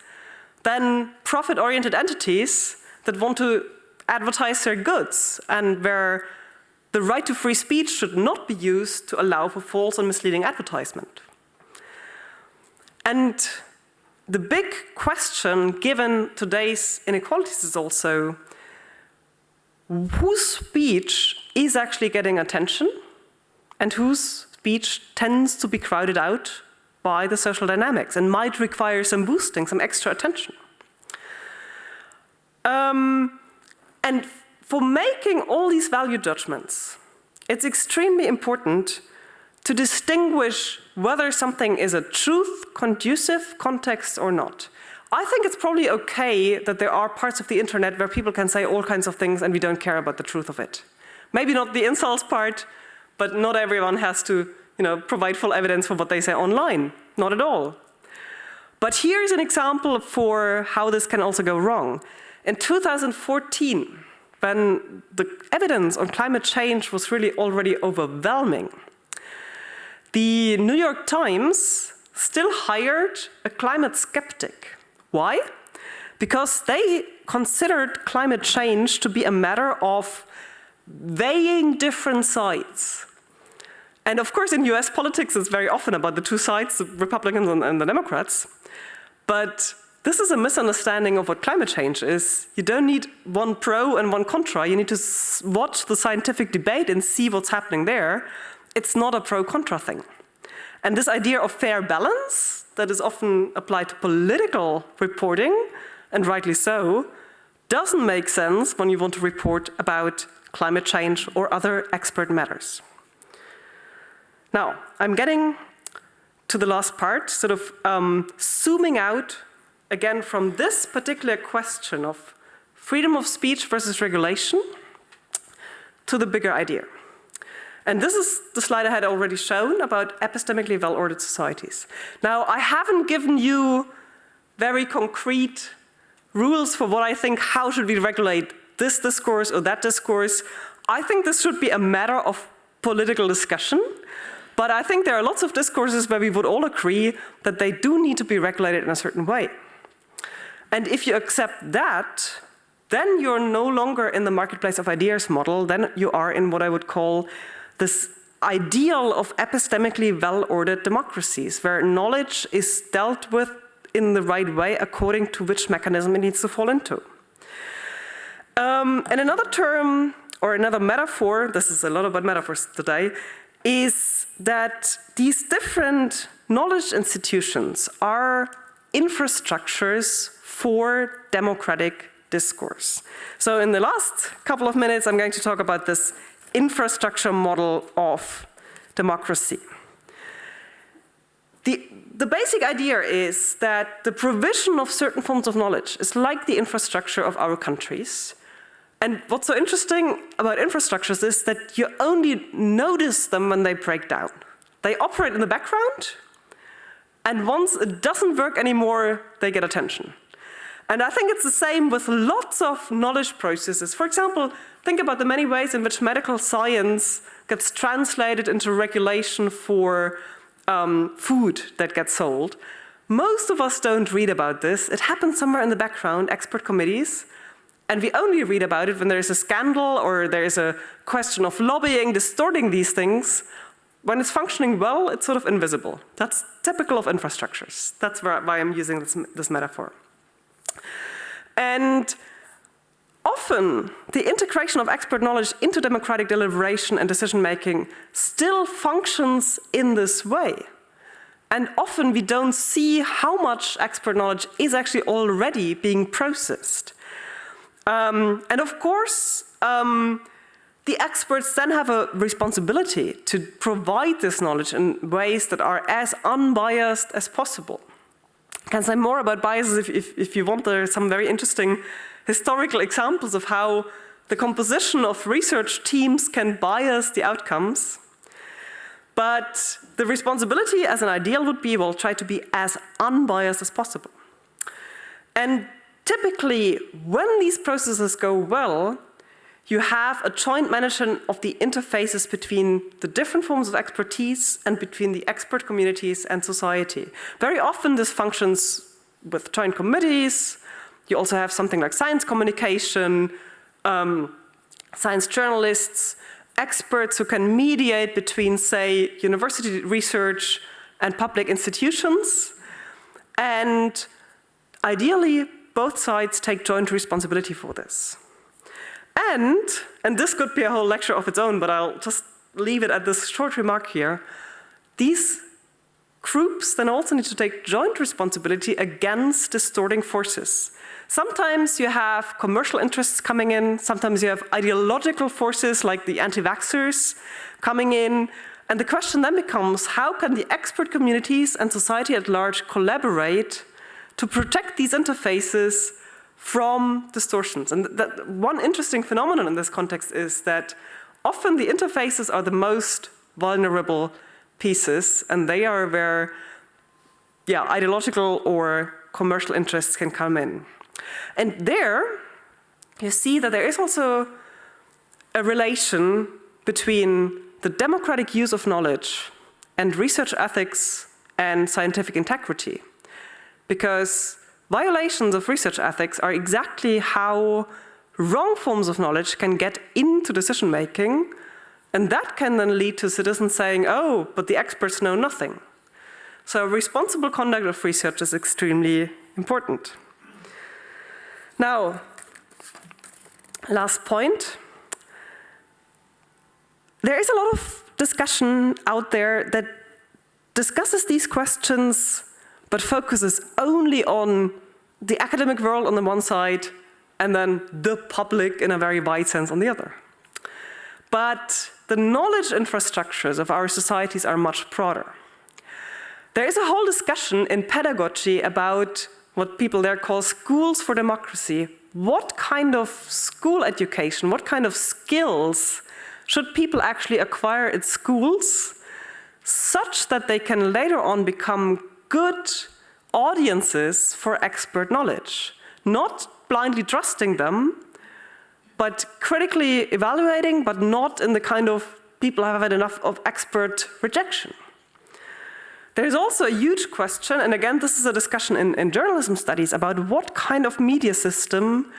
than profit-oriented entities that want to advertise their goods and where the right to free speech should not be used to allow for false and misleading advertisement. And the big question, given today's inequalities, is also whose speech is actually getting attention and whose speech tends to be crowded out by the social dynamics and might require some boosting, some extra attention. And for making all these value judgments, it's extremely important to distinguish whether something is a truth-conducive context or not. I think it's probably okay that there are parts of the internet where people can say all kinds of things and we don't care about the truth of it. Maybe not the insults part, but not everyone has to, provide full evidence for what they say online. Not at all. But here's an example for how this can also go wrong. In 2014, when the evidence on climate change was really already overwhelming, the New York Times still hired a climate skeptic. Why? Because they considered climate change to be a matter of weighing different sides. And of course, in US politics, it's very often about the two sides, the Republicans and the Democrats. But this is a misunderstanding of what climate change is. You don't need one pro and one contra. You need to watch the scientific debate and see what's happening there. It's not a pro-contra thing. And this idea of fair balance that is often applied to political reporting, and rightly so, doesn't make sense when you want to report about climate change or other expert matters. Now, I'm getting to the last part, sort of zooming out again from this particular question of freedom of speech versus regulation to the bigger idea. And this is the slide I had already shown about epistemically well-ordered societies. Now, I haven't given you very concrete rules for what I think, how should we regulate this discourse or that discourse. I think this should be a matter of political discussion, but I think there are lots of discourses where we would all agree that they do need to be regulated in a certain way. And if you accept that, then you're no longer in the marketplace of ideas model, then you are in what I would call this ideal of epistemically well-ordered democracies, where knowledge is dealt with in the right way according to which mechanism it needs to fall into. And another term, or another metaphor, this is a lot about metaphors today, is that these different knowledge institutions are infrastructures for democratic discourse. So in the last couple of minutes, I'm going to talk about this infrastructure model of democracy. The basic idea is that the provision of certain forms of knowledge is like the infrastructure of our countries. And what's so interesting about infrastructures is that you only notice them when they break down. They operate in the background, and once it doesn't work anymore, they get attention. And I think it's the same with lots of knowledge processes. For example, think about the many ways in which medical science gets translated into regulation for food that gets sold. Most of us don't read about this. It happens somewhere in the background, expert committees, and we only read about it when there's a scandal or there's a question of lobbying, distorting these things. When it's functioning well, it's sort of invisible. That's typical of infrastructures. That's why I'm using this metaphor. And often, the integration of expert knowledge into democratic deliberation and decision-making still functions in this way. And often we don't see how much expert knowledge is actually already being processed. And of course, the experts then have a responsibility to provide this knowledge in ways that are as unbiased as possible. I can say more about biases if you want. There are some very interesting historical examples of how the composition of research teams can bias the outcomes. But the responsibility as an ideal would be, well, try to be as unbiased as possible. And typically, when these processes go well, you have a joint management of the interfaces between the different forms of expertise and between the expert communities and society. Very often this functions with joint committees. You also have something like science communication, science journalists, experts who can mediate between, say, university research and public institutions. And ideally, both sides take joint responsibility for this. And this could be a whole lecture of its own, but I'll just leave it at this short remark here. These groups then also need to take joint responsibility against distorting forces. Sometimes you have commercial interests coming in, sometimes you have ideological forces like the anti-vaxxers coming in, and the question then becomes, how can the expert communities and society at large collaborate to protect these interfaces from distortions? And that one interesting phenomenon in this context is that often the interfaces are the most vulnerable pieces, and they are where ideological or commercial interests can come in. And there, you see that there is also a relation between the democratic use of knowledge and research ethics and scientific integrity. Because violations of research ethics are exactly how wrong forms of knowledge can get into decision-making, and that can then lead to citizens saying, oh, but the experts know nothing. So responsible conduct of research is extremely important. Now, last point. There is a lot of discussion out there that discusses these questions but focuses only on the academic world on the one side and then the public in a very wide sense on the other. But the knowledge infrastructures of our societies are much broader. There is a whole discussion in pedagogy about what people there call schools for democracy. What kind of school education, what kind of skills should people actually acquire at schools such that they can later on become good audiences for expert knowledge? Not blindly trusting them, but critically evaluating, but not in the kind of people have had enough of expert rejection. There is also a huge question, and again, this is a discussion in journalism studies, about what kind of media system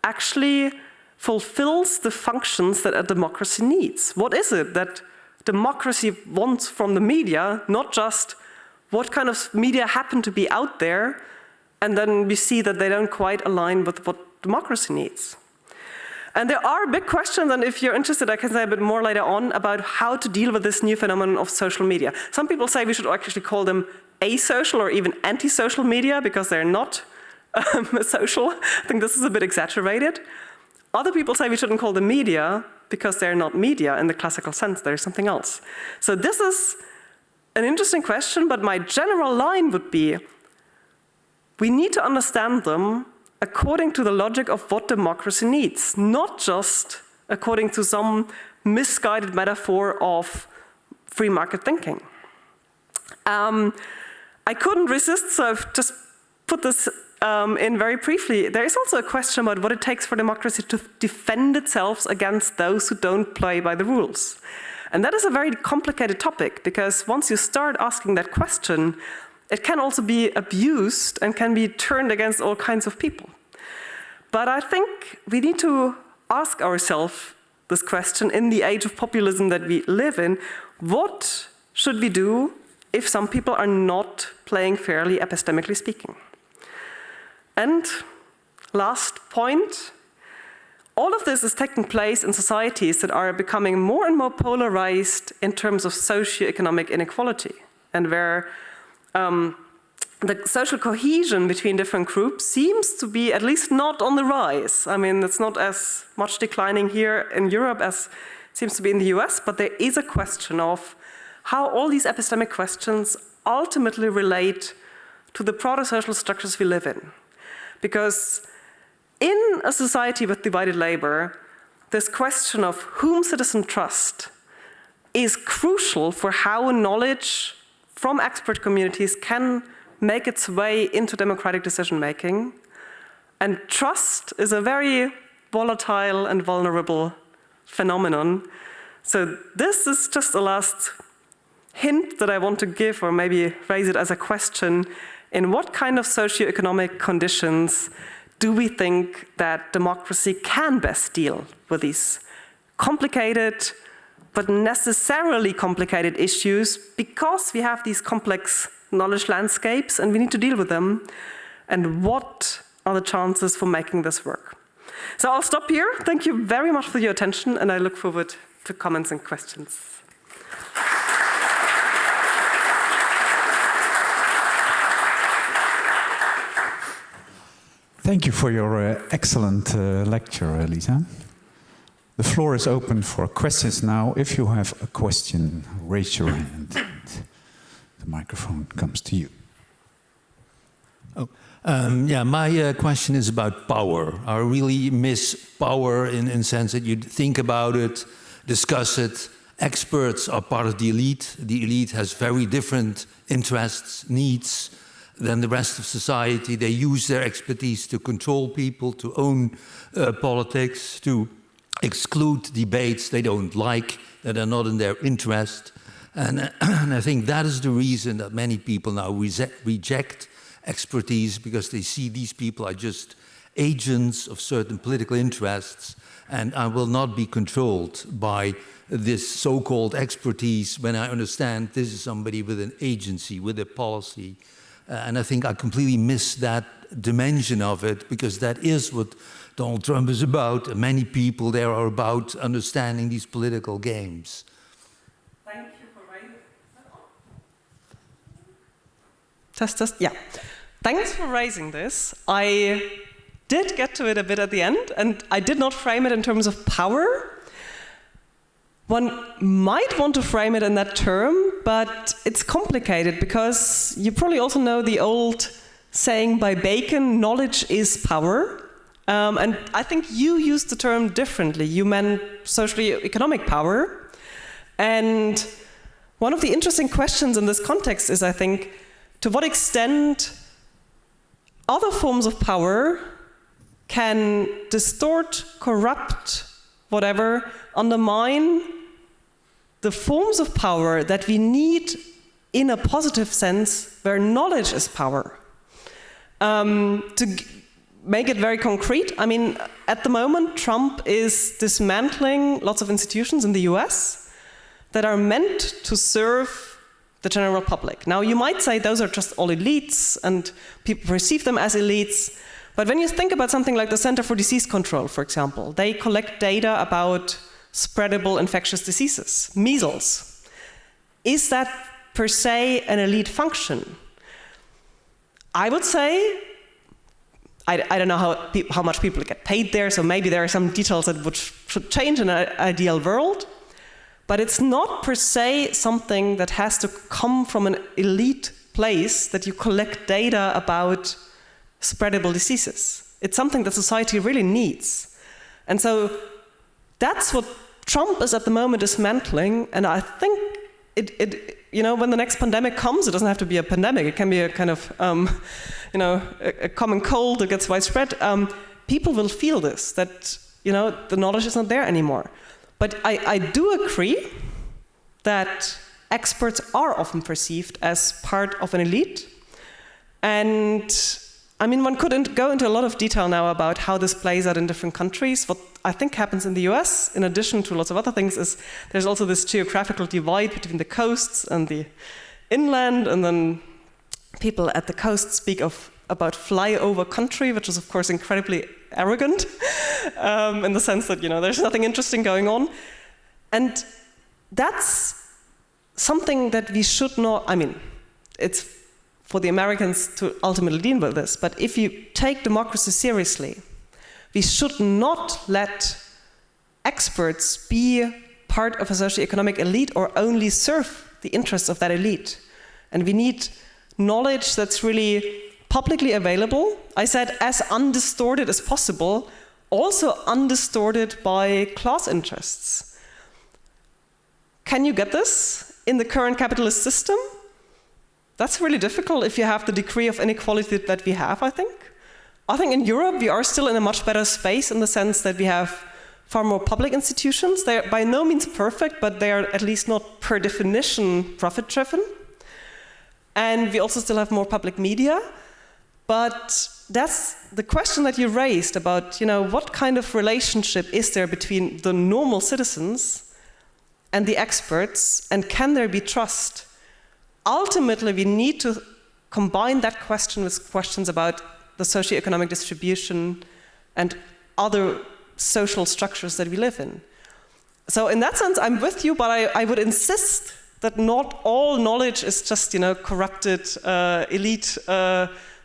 actually fulfills the functions that a democracy needs? What is it that democracy wants from the media, not just what kind of media happen to be out there, and then we see that they don't quite align with what democracy needs. And there are big questions, and if you're interested, I can say a bit more later on about how to deal with this new phenomenon of social media. Some people say we should actually call them asocial or even anti-social media because they're not social. I think this is a bit exaggerated. Other people say we shouldn't call them media because they're not media in the classical sense, there's something else. So this is an interesting question, but my general line would be, we need to understand them according to the logic of what democracy needs, not just according to some misguided metaphor of free market thinking. I couldn't resist, so I've just put this in very briefly. There is also a question about what it takes for democracy to defend itself against those who don't play by the rules. And that is a very complicated topic, because once you start asking that question, it can also be abused and can be turned against all kinds of people. But I think we need to ask ourselves this question in the age of populism that we live in. What should we do if some people are not playing fairly, epistemically speaking? And last point, all of this is taking place in societies that are becoming more and more polarized in terms of socioeconomic inequality, and where the social cohesion between different groups seems to be at least not on the rise. I mean, it's not as much declining here in Europe as it seems to be in the US, but there is a question of how all these epistemic questions ultimately relate to the broader social structures we live in. Because in a society with divided labor, this question of whom citizens trust is crucial for how knowledge from expert communities can make its way into democratic decision-making. And trust is a very volatile and vulnerable phenomenon. So this is just a last hint that I want to give, or maybe raise it as a question. In what kind of socioeconomic conditions do we think that democracy can best deal with these complicated, but necessarily complicated issues, because we have these complex knowledge landscapes and we need to deal with them? And what are the chances for making this work? So I'll stop here. Thank you very much for your attention, and I look forward to comments and questions. Thank you for your excellent lecture, Lisa. The floor is open for questions now. If you have a question, raise your hand. The microphone comes to you. Yeah, my question is about power. I really miss power in the sense that you think about it, discuss it. Experts are part of the elite. The elite has very different interests, needs than the rest of society. They use their expertise to control people, to own politics, to exclude debates they don't like, that are not in their interest. And I think that is the reason that many people now reject expertise, because they see these people are just agents of certain political interess, and I will not be controlled by this so-called expertise when I understand this is somebody with an agency, with a policy. And I think I completely miss that dimension of it, because that is what Donald Trump is about. And many people there are about understanding these political games. Thank you for raising Test. Yeah. Thanks for raising this. I did get to it a bit at the end, and I did not frame it in terms of power. One might want to frame it in that term, but it's complicated, because you probably also know the old saying by Bacon, knowledge is power. And I think you used the term differently. You meant socio-economic power. And one of the interesting questions in this context is, I think, to what extent other forms of power can distort, corrupt, whatever, undermine the forms of power that we need in a positive sense, where knowledge is power. To make it very concrete, I mean, at the moment, Trump is dismantling lots of institutions in the US that are meant to serve the general public. Now, you might say those are just all elites, and people perceive them as elites. But when you think about something like the Center for Disease Control, for example, they collect data about spreadable infectious diseases, measles. Is that per se an elite function? I would say, I don't know how much people get paid there, so maybe there are some details that should change in an ideal world, but it's not per se something that has to come from an elite place that you collect data about spreadable diseases. It's something that society really needs. And so that's what Trump is at the moment dismantling, and I think when the next pandemic comes, it doesn't have to be a pandemic, it can be a kind of, a common cold that gets widespread. People will feel this, that, the knowledge is not there anymore. But I do agree that experts are often perceived as part of an elite. And I mean, one couldn't go into a lot of detail now about how this plays out in different countries. What I think happens in the US, in addition to lots of other things, is there's also this geographical divide between the coasts and the inland, and then people at the coast speak about flyover country, which is of course incredibly arrogant, in the sense that, there's nothing interesting going on. And that's something that we should not, I mean, it's for the Americans to ultimately deal with this, but if you take democracy seriously, we should not let experts be part of a socioeconomic elite or only serve the interests of that elite. And we need knowledge that's really publicly available. I said as undistorted as possible, also undistorted by class interests. Can you get this in the current capitalist system? That's really difficult if you have the degree of inequality that we have, I think. I think in Europe we are still in a much better space in the sense that we have far more public institutions. They're by no means perfect, but they are at least not per definition profit-driven. And we also still have more public media. But that's the question that you raised about, what kind of relationship is there between the normal citizens and the experts, and can there be trust? Ultimately, we need to combine that question with questions about the socioeconomic distribution and other social structures that we live in. So in that sense, I'm with you, but I would insist that not all knowledge is just, corrupted elite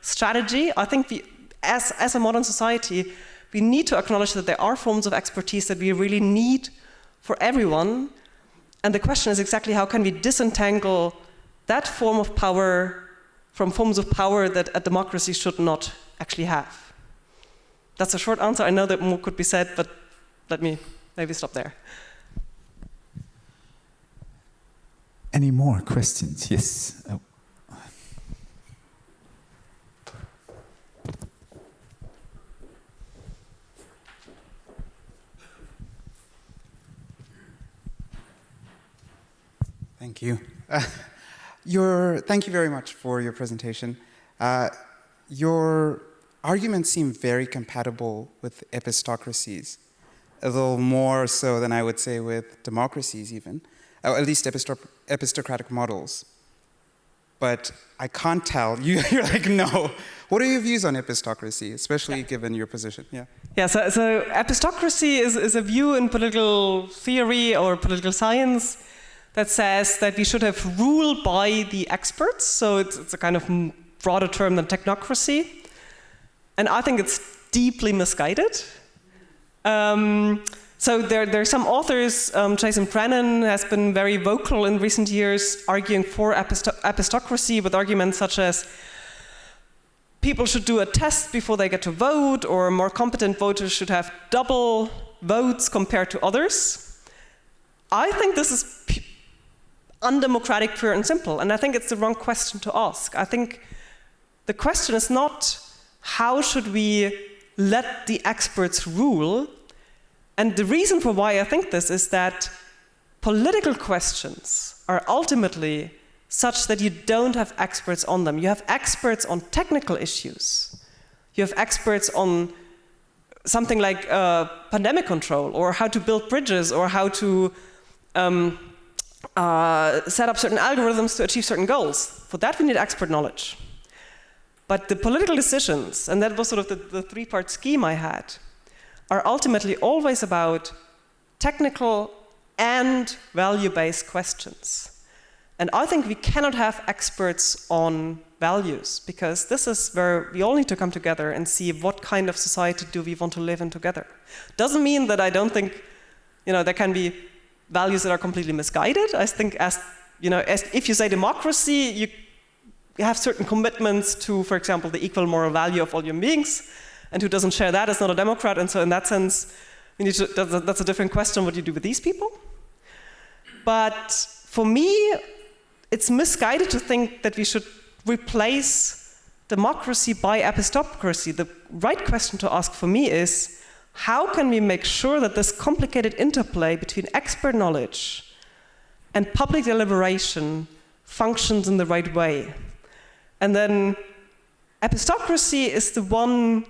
strategy. I think we, as a modern society, we need to acknowledge that there are forms of expertise that we really need for everyone. And the question is exactly how can we disentangle that form of power from forms of power that a democracy should not actually have. That's a short answer. I know that more could be said, but let me maybe stop there. Any more questions? Yes. Oh. Thank you. Thank you very much for your presentation. Your arguments seem very compatible with epistocracies, a little more so than I would say with democracies even, or at least epistocratic models. But I can't tell. You're like, no. What are your views on epistocracy, especially given your position? Yeah, so epistocracy is a view in political theory or political science that says that we should have rule by the experts. So it's a kind of broader term than technocracy. And I think it's deeply misguided. So there are some authors, Jason Brennan has been very vocal in recent years, arguing for epistocracy with arguments such as people should do a test before they get to vote, or more competent voters should have double votes compared to others. I think this is undemocratic, pure and simple, and I think it's the wrong question to ask. I think the question is not how should we let the experts rule, and the reason for why I think this is that political questions are ultimately such that you don't have experts on them. You have experts on technical issues. You have experts on something like pandemic control, or how to build bridges, or how to set up certain algorithms to achieve certain goals. For that, we need expert knowledge. But the political decisions, and that was sort of the three-part scheme I had, are ultimately always about technical and value-based questions. And I think we cannot have experts on values, because this is where we all need to come together and see what kind of society do we want to live in together. Doesn't mean that I don't think, there can be values that are completely misguided. I think if you say democracy, you have certain commitments to, for example, the equal moral value of all human beings, and who doesn't share that is not a democrat. And so in that sense, that's a different question what you do with these people. But for me, it's misguided to think that we should replace democracy by epistocracy. The right question to ask for me is, how can we make sure that this complicated interplay between expert knowledge and public deliberation functions in the right way? And then epistocracy is the one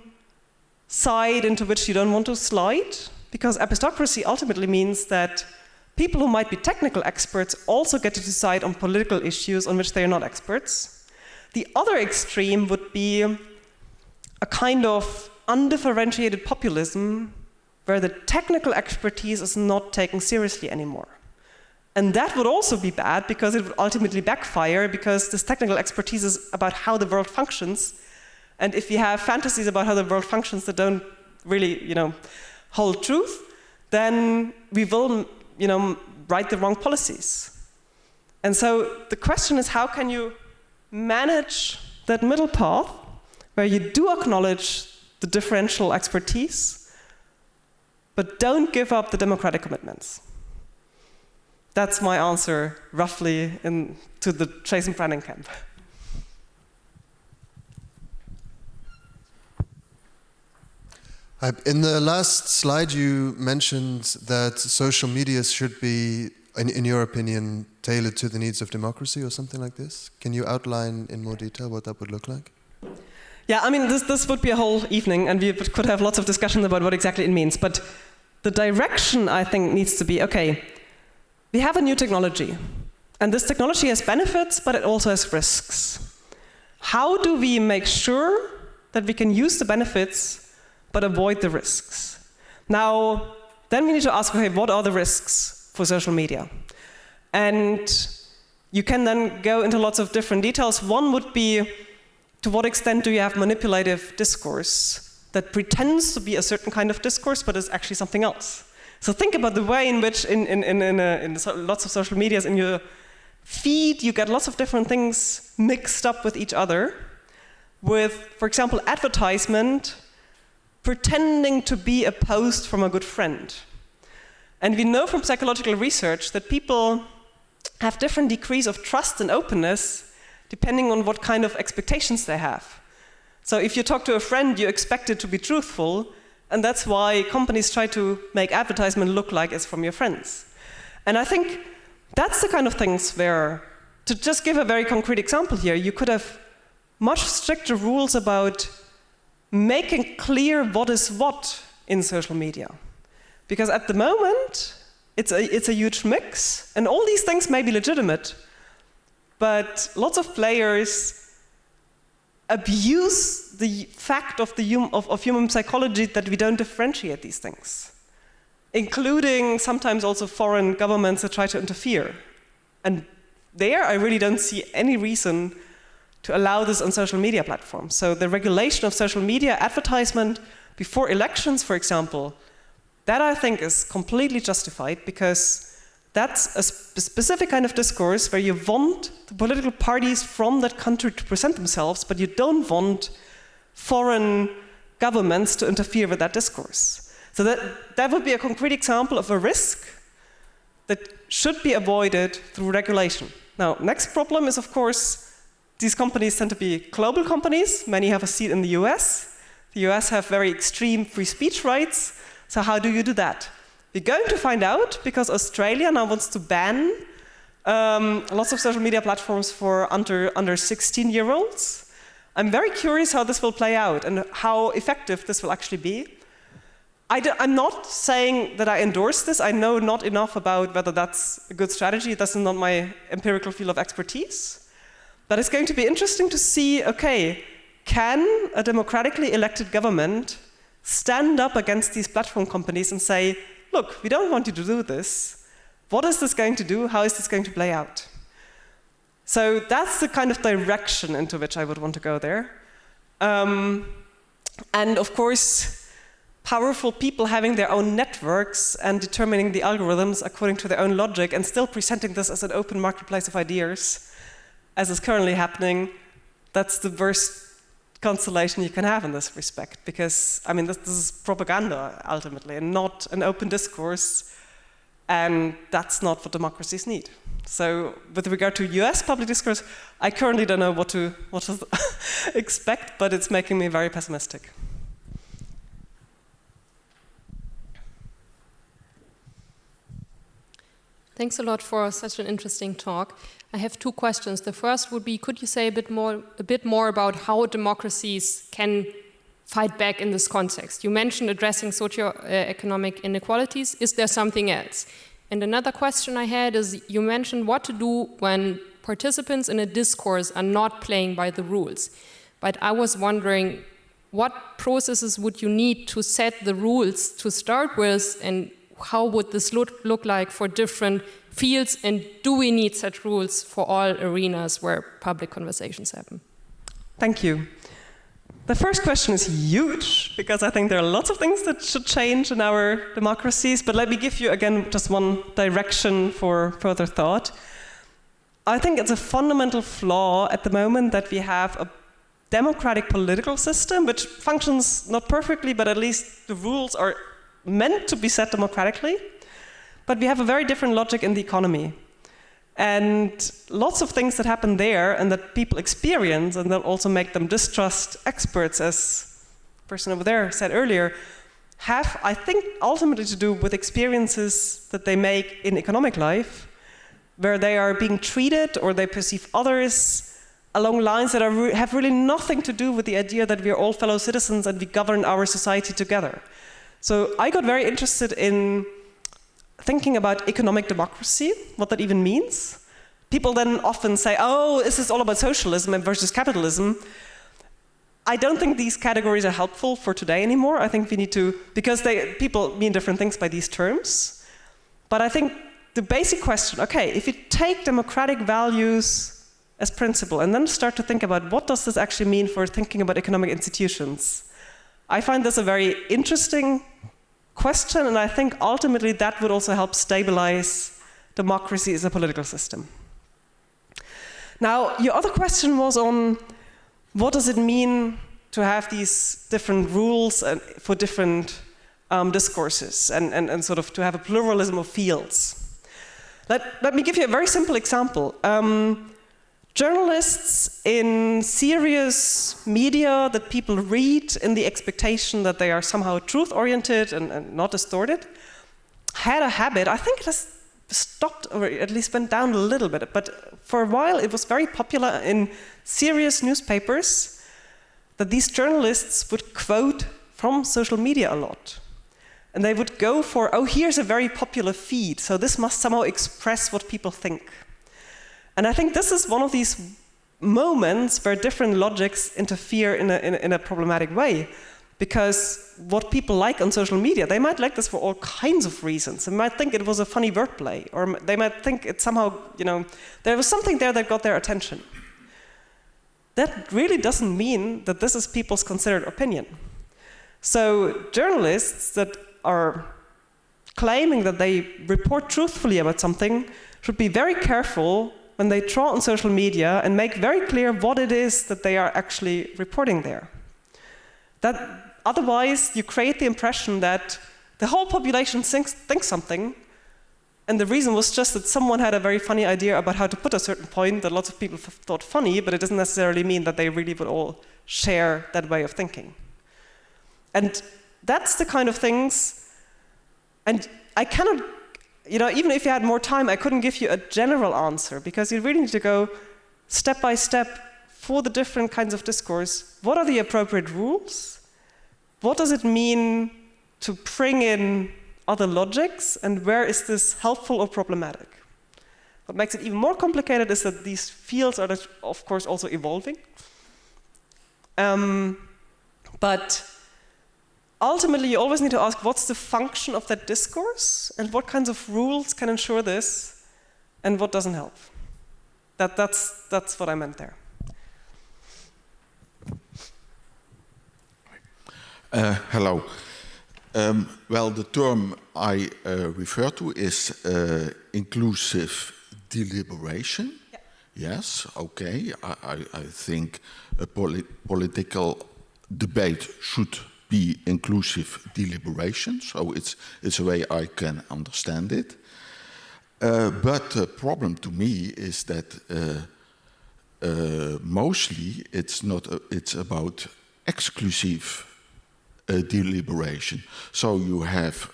side into which you don't want to slide, because epistocracy ultimately means that people who might be technical experts also get to decide on political issues on which they are not experts. The other extreme would be a kind of undifferentiated populism where the technical expertise is not taken seriously anymore. And that would also be bad, because it would ultimately backfire, because this technical expertise is about how the world functions. And if you have fantasies about how the world functions that don't really, hold truth, then we will, write the wrong policies. And so the question is, how can you manage that middle path where you do acknowledge the differential expertise, but don't give up the democratic commitments? That's my answer, roughly, to the Jason Branning camp. In the last slide, you mentioned that social media should be, in your opinion, tailored to the needs of democracy or something like this. Can you outline in more detail what that would look like? Yeah, this would be a whole evening, and we could have lots of discussion about what exactly it means. But the direction, I think, needs to be, okay, we have a new technology, and this technology has benefits, but it also has risks. How do we make sure that we can use the benefits but avoid the risks? Now, then we need to ask, okay, what are the risks for social media? And you can then go into lots of different details. One would be, to what extent do you have manipulative discourse that pretends to be a certain kind of discourse but is actually something else? So think about the way in which in lots of social medias in your feed you get lots of different things mixed up with each other, with, for example, advertisement pretending to be a post from a good friend. And we know from psychological research that people have different degrees of trust and openness depending on what kind of expectations they have. So if you talk to a friend, you expect it to be truthful, and that's why companies try to make advertisement look like it's from your friends. And I think that's the kind of things where, to just give a very concrete example here, you could have much stricter rules about making clear what is what in social media. Because at the moment, it's a huge mix, and all these things may be legitimate, but lots of players abuse the fact of human psychology that we don't differentiate these things, including sometimes also foreign governments that try to interfere. And there, I really don't see any reason to allow this on social media platforms. So the regulation of social media advertisement before elections, for example, that I think is completely justified, because that's a specific kind of discourse where you want the political parties from that country to present themselves, but you don't want foreign governments to interfere with that discourse. So that would be a concrete example of a risk that should be avoided through regulation. Now, next problem is, of course, these companies tend to be global companies. Many have a seat in the US. The US have very extreme free speech rights. So how do you do that? We're going to find out, because Australia now wants to ban lots of social media platforms for under 16-year-olds. I'm very curious how this will play out and how effective this will actually be. I'm not saying that I endorse this. I know not enough about whether that's a good strategy. That's not my empirical field of expertise. But it's going to be interesting to see, okay, can a democratically elected government stand up against these platform companies and say, look, we don't want you to do this. What is this going to do? How is this going to play out? So that's the kind of direction into which I would want to go there. And of course, powerful people having their own networks and determining the algorithms according to their own logic and still presenting this as an open marketplace of ideas, as is currently happening, that's the worst constellation you can have in this respect. Because, I mean, this is propaganda, ultimately, and not an open discourse, and that's not what democracies need. So, with regard to US public discourse, I currently don't know what to expect, but it's making me very pessimistic. Thanks a lot for such an interesting talk. I have two questions. The first would be, could you say a bit more about how democracies can fight back in this context? You mentioned addressing socio-economic inequalities. Is there something else? And another question I had is, you mentioned what to do when participants in a discourse are not playing by the rules. But I was wondering, what processes would you need to set the rules to start with, and how would this look like for different fields, and do we need such rules for all arenas where public conversations happen? Thank you. The first question is huge, because I think there are lots of things that should change in our democracies, but let me give you, again, just one direction for further thought. I think it's a fundamental flaw at the moment that we have a democratic political system which functions not perfectly, but at least the rules are meant to be set democratically, but we have a very different logic in the economy. And lots of things that happen there and that people experience and that also make them distrust experts, as the person over there said earlier, have, I think, ultimately to do with experiences that they make in economic life, where they are being treated or they perceive others along lines that have really nothing to do with the idea that we are all fellow citizens and we govern our society together. So I got very interested in thinking about economic democracy, what that even means. People then often say, oh, is this all about socialism versus capitalism? I don't think these categories are helpful for today anymore. I think we need to, because people mean different things by these terms. But I think the basic question, okay, if you take democratic values as principle and then start to think about what does this actually mean for thinking about economic institutions, I find this a very interesting question, and I think ultimately that would also help stabilize democracy as a political system. Now, your other question was on what does it mean to have these different rules for different discourses and sort of to have a pluralism of fields. Let me give you a very simple example. Journalists in serious media that people read in the expectation that they are somehow truth-oriented and not distorted had a habit, I think it has stopped or at least went down a little bit, but for a while it was very popular in serious newspapers that these journalists would quote from social media a lot. And they would go for, oh, here's a very popular feed, so this must somehow express what people think. And I think this is one of these moments where different logics interfere in a problematic way. Because what people like on social media, they might like this for all kinds of reasons. They might think it was a funny wordplay, or they might think it somehow, there was something there that got their attention. That really doesn't mean that this is people's considered opinion. So journalists that are claiming that they report truthfully about something should be very careful when they draw on social media and make very clear what it is that they are actually reporting there. That otherwise you create the impression that the whole population thinks something, and the reason was just that someone had a very funny idea about how to put a certain point that lots of people thought funny, but it doesn't necessarily mean that they really would all share that way of thinking. And that's the kind of things, and I cannot, even if you had more time, I couldn't give you a general answer, because you really need to go step by step for the different kinds of discourse, what are the appropriate rules? What does it mean to bring in other logics, and where is this helpful or problematic? What makes it even more complicated is that these fields are, of course, also evolving. But ultimately, you always need to ask, what's the function of that discourse, and what kinds of rules can ensure this, and what doesn't help? That's what I meant there. Hello. Well, the term I refer to is inclusive deliberation. Yeah. Yes, okay. I think a political debate should be inclusive deliberation, so it's a way I can understand it. But the problem to me is that mostly it's about exclusive deliberation. So you have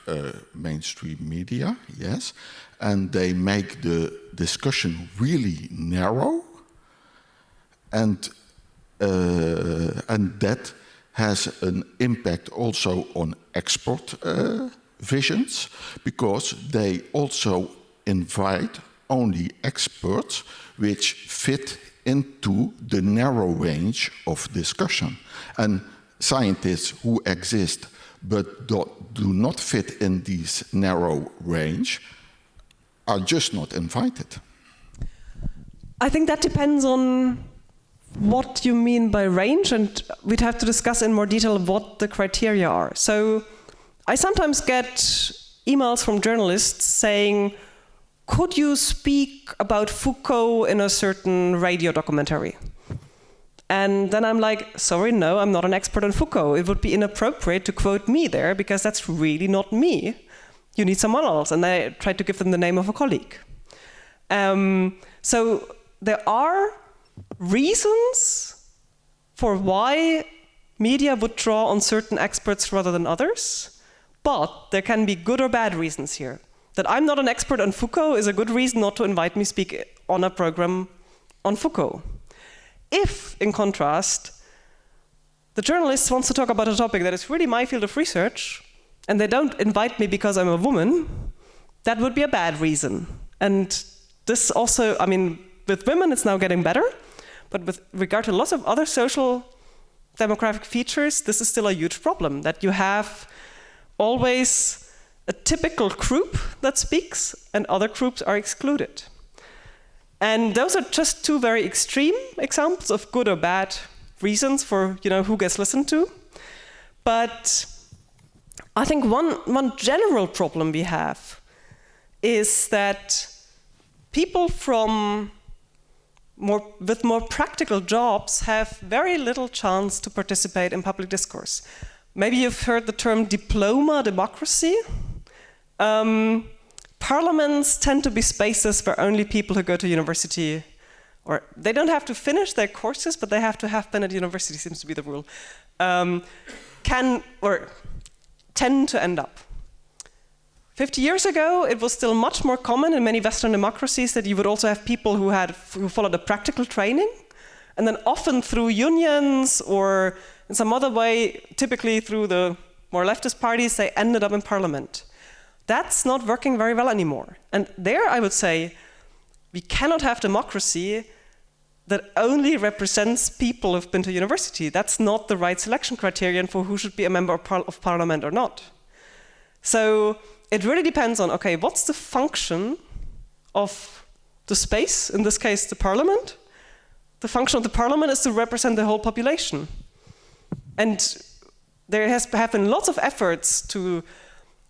mainstream media, yes, and they make the discussion really narrow, and that has an impact also on expert visions, because they also invite only experts which fit into the narrow range of discussion. And scientists who exist but do not fit in this narrow range are just not invited. I think that depends on what you mean by range, and we'd have to discuss in more detail what the criteria are. So I sometimes get emails from journalists saying, could you speak about Foucault in a certain radio documentary? And then I'm like, sorry, no, I'm not an expert on Foucault. It would be inappropriate to quote me there, because that's really not me. You need someone else. And I tried to give them the name of a colleague. So there are reasons for why media would draw on certain experts rather than others, but there can be good or bad reasons here. That I'm not an expert on Foucault is a good reason not to invite me speak on a program on Foucault. If, in contrast, the journalist wants to talk about a topic that is really my field of research, and they don't invite me because I'm a woman, that would be a bad reason. And this also, I mean, with women it's now getting better, but with regard to lots of other social demographic features, this is still a huge problem, that you have always a typical group that speaks and other groups are excluded. And those are just two very extreme examples of good or bad reasons for, who gets listened to. But I think one general problem we have is that people with more practical jobs have very little chance to participate in public discourse. Maybe you've heard the term diploma democracy. Parliaments tend to be spaces where only people who go to university, or they don't have to finish their courses, but they have to have been at university, seems to be the rule, can or tend to end up. 50 years ago, it was still much more common in many Western democracies that you would also have people who followed a practical training, and then often through unions or in some other way, typically through the more leftist parties, they ended up in parliament. That's not working very well anymore. And there I would say, we cannot have democracy that only represents people who've been to university. That's not the right selection criterion for who should be a member of parliament or not. So it really depends on, okay, what's the function of the space, in this case the parliament? The function of the parliament is to represent the whole population. And there have been lots of efforts to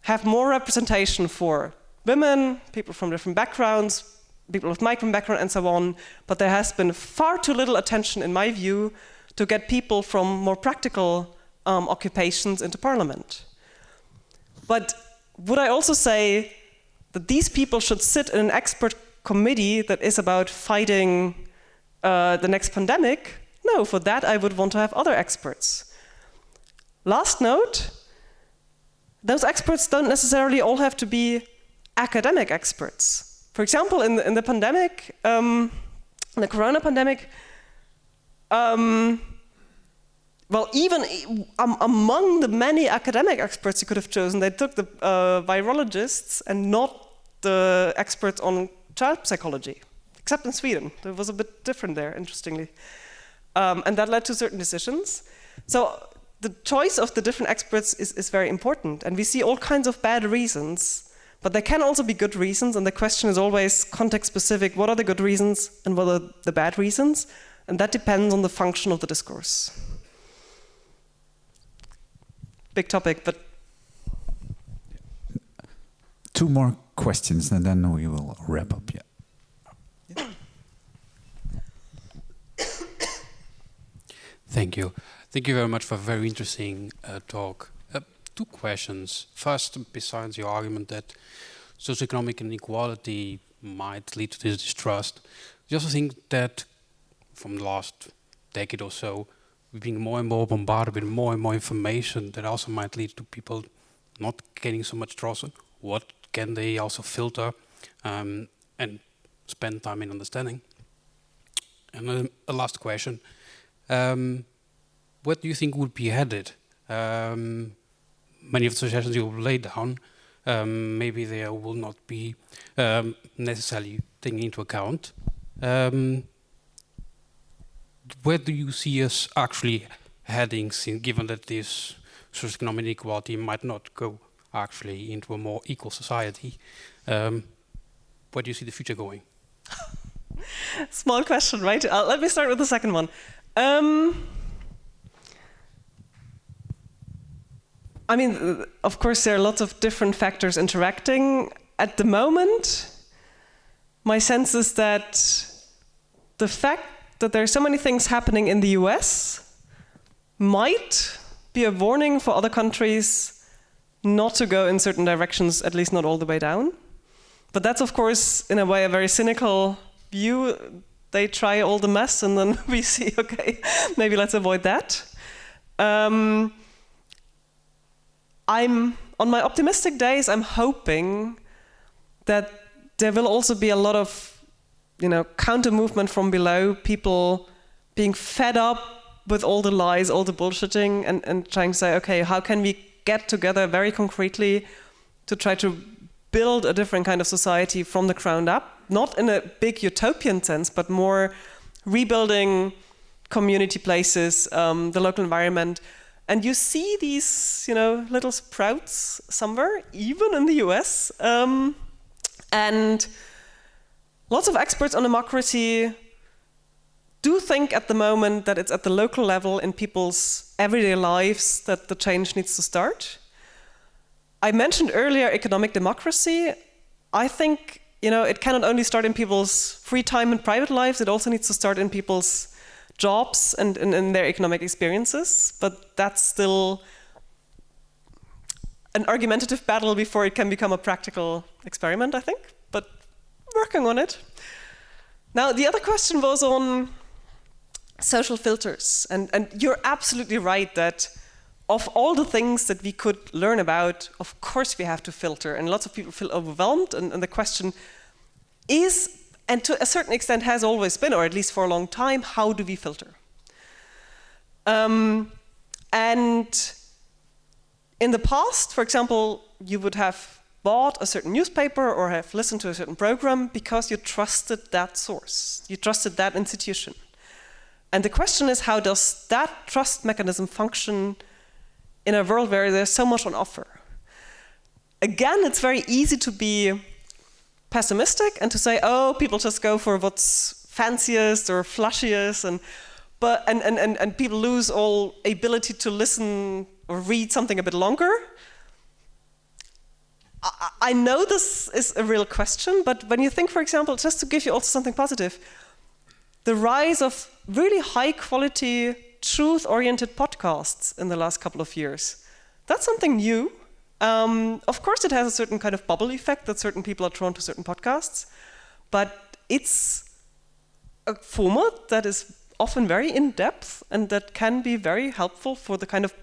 have more representation for women, people from different backgrounds, people with migrant background and so on, but there has been far too little attention, in my view, to get people from more practical occupations into parliament. But would I also say that these people should sit in an expert committee that is about fighting the next pandemic? No, for that I would want to have other experts. Last note, those experts don't necessarily all have to be academic experts. For example, in the pandemic, the corona pandemic, well, even among the many academic experts you could have chosen, they took the virologists and not the experts on child psychology, except in Sweden. It was a bit different there, interestingly. And that led to certain decisions. So the choice of the different experts is very important. And we see all kinds of bad reasons, but there can also be good reasons. And the question is always context-specific. What are the good reasons and what are the bad reasons? And that depends on the function of the discourse. Big topic, but... Two more questions, and then we will wrap up. Yeah. Thank you. Thank you very much for a very interesting talk. Two questions. First, besides your argument that socioeconomic inequality might lead to this distrust, I also think that from the last decade or so, we're being more and more bombarded with more and more information that also might lead to people not getting so much trust. What can they also filter and spend time in understanding? And a last question. What do you think would be added? Many of the suggestions you will lay down, maybe they will not be necessarily taken into account. Where do you see us actually heading, given that this socioeconomic inequality might not go actually into a more equal society? Where do you see the future going? Small question, right? Let me start with the second one. I mean, of course, there are lots of different factors interacting. At the moment, my sense is that the fact that there are so many things happening in the US might be a warning for other countries not to go in certain directions, at least not all the way down. But that's, of course, in a way, a very cynical view. They try all the mess, and then we see, okay, maybe let's avoid that. On my optimistic days, I'm hoping that there will also be a lot of, counter movement from below, people being fed up with all the lies, all the bullshitting, and trying to say, okay, how can we get together very concretely to try to build a different kind of society from the ground up, not in a big utopian sense, but more rebuilding community places, the local environment. And you see these, little sprouts somewhere, even in the US. And lots of experts on democracy do think at the moment that it's at the local level in people's everyday lives that the change needs to start. I mentioned earlier economic democracy. I think, it cannot only start in people's free time and private lives, it also needs to start in people's jobs and in their economic experiences, but that's still an argumentative battle before it can become a practical experiment, I think, but working on it. Now, the other question was on social filters, and you're absolutely right that of all the things that we could learn about, of course we have to filter, and lots of people feel overwhelmed, and the question is, and to a certain extent has always been, or at least for a long time, how do we filter? And in the past, for example, you would have bought a certain newspaper or have listened to a certain program because you trusted that source, you trusted that institution. And the question is, how does that trust mechanism function in a world where there's so much on offer? Again, it's very easy to be pessimistic and to say, oh, people just go for what's fanciest or flashiest, and people lose all ability to listen or read something a bit longer. I know this is a real question, but when you think, for example, just to give you also something positive, the rise of really high quality, truth-oriented podcasts in the last couple of years, that's something new. Of course, it has a certain kind of bubble effect that certain people are drawn to certain podcasts, but it's a format that is often very in-depth and that can be very helpful for the kind of,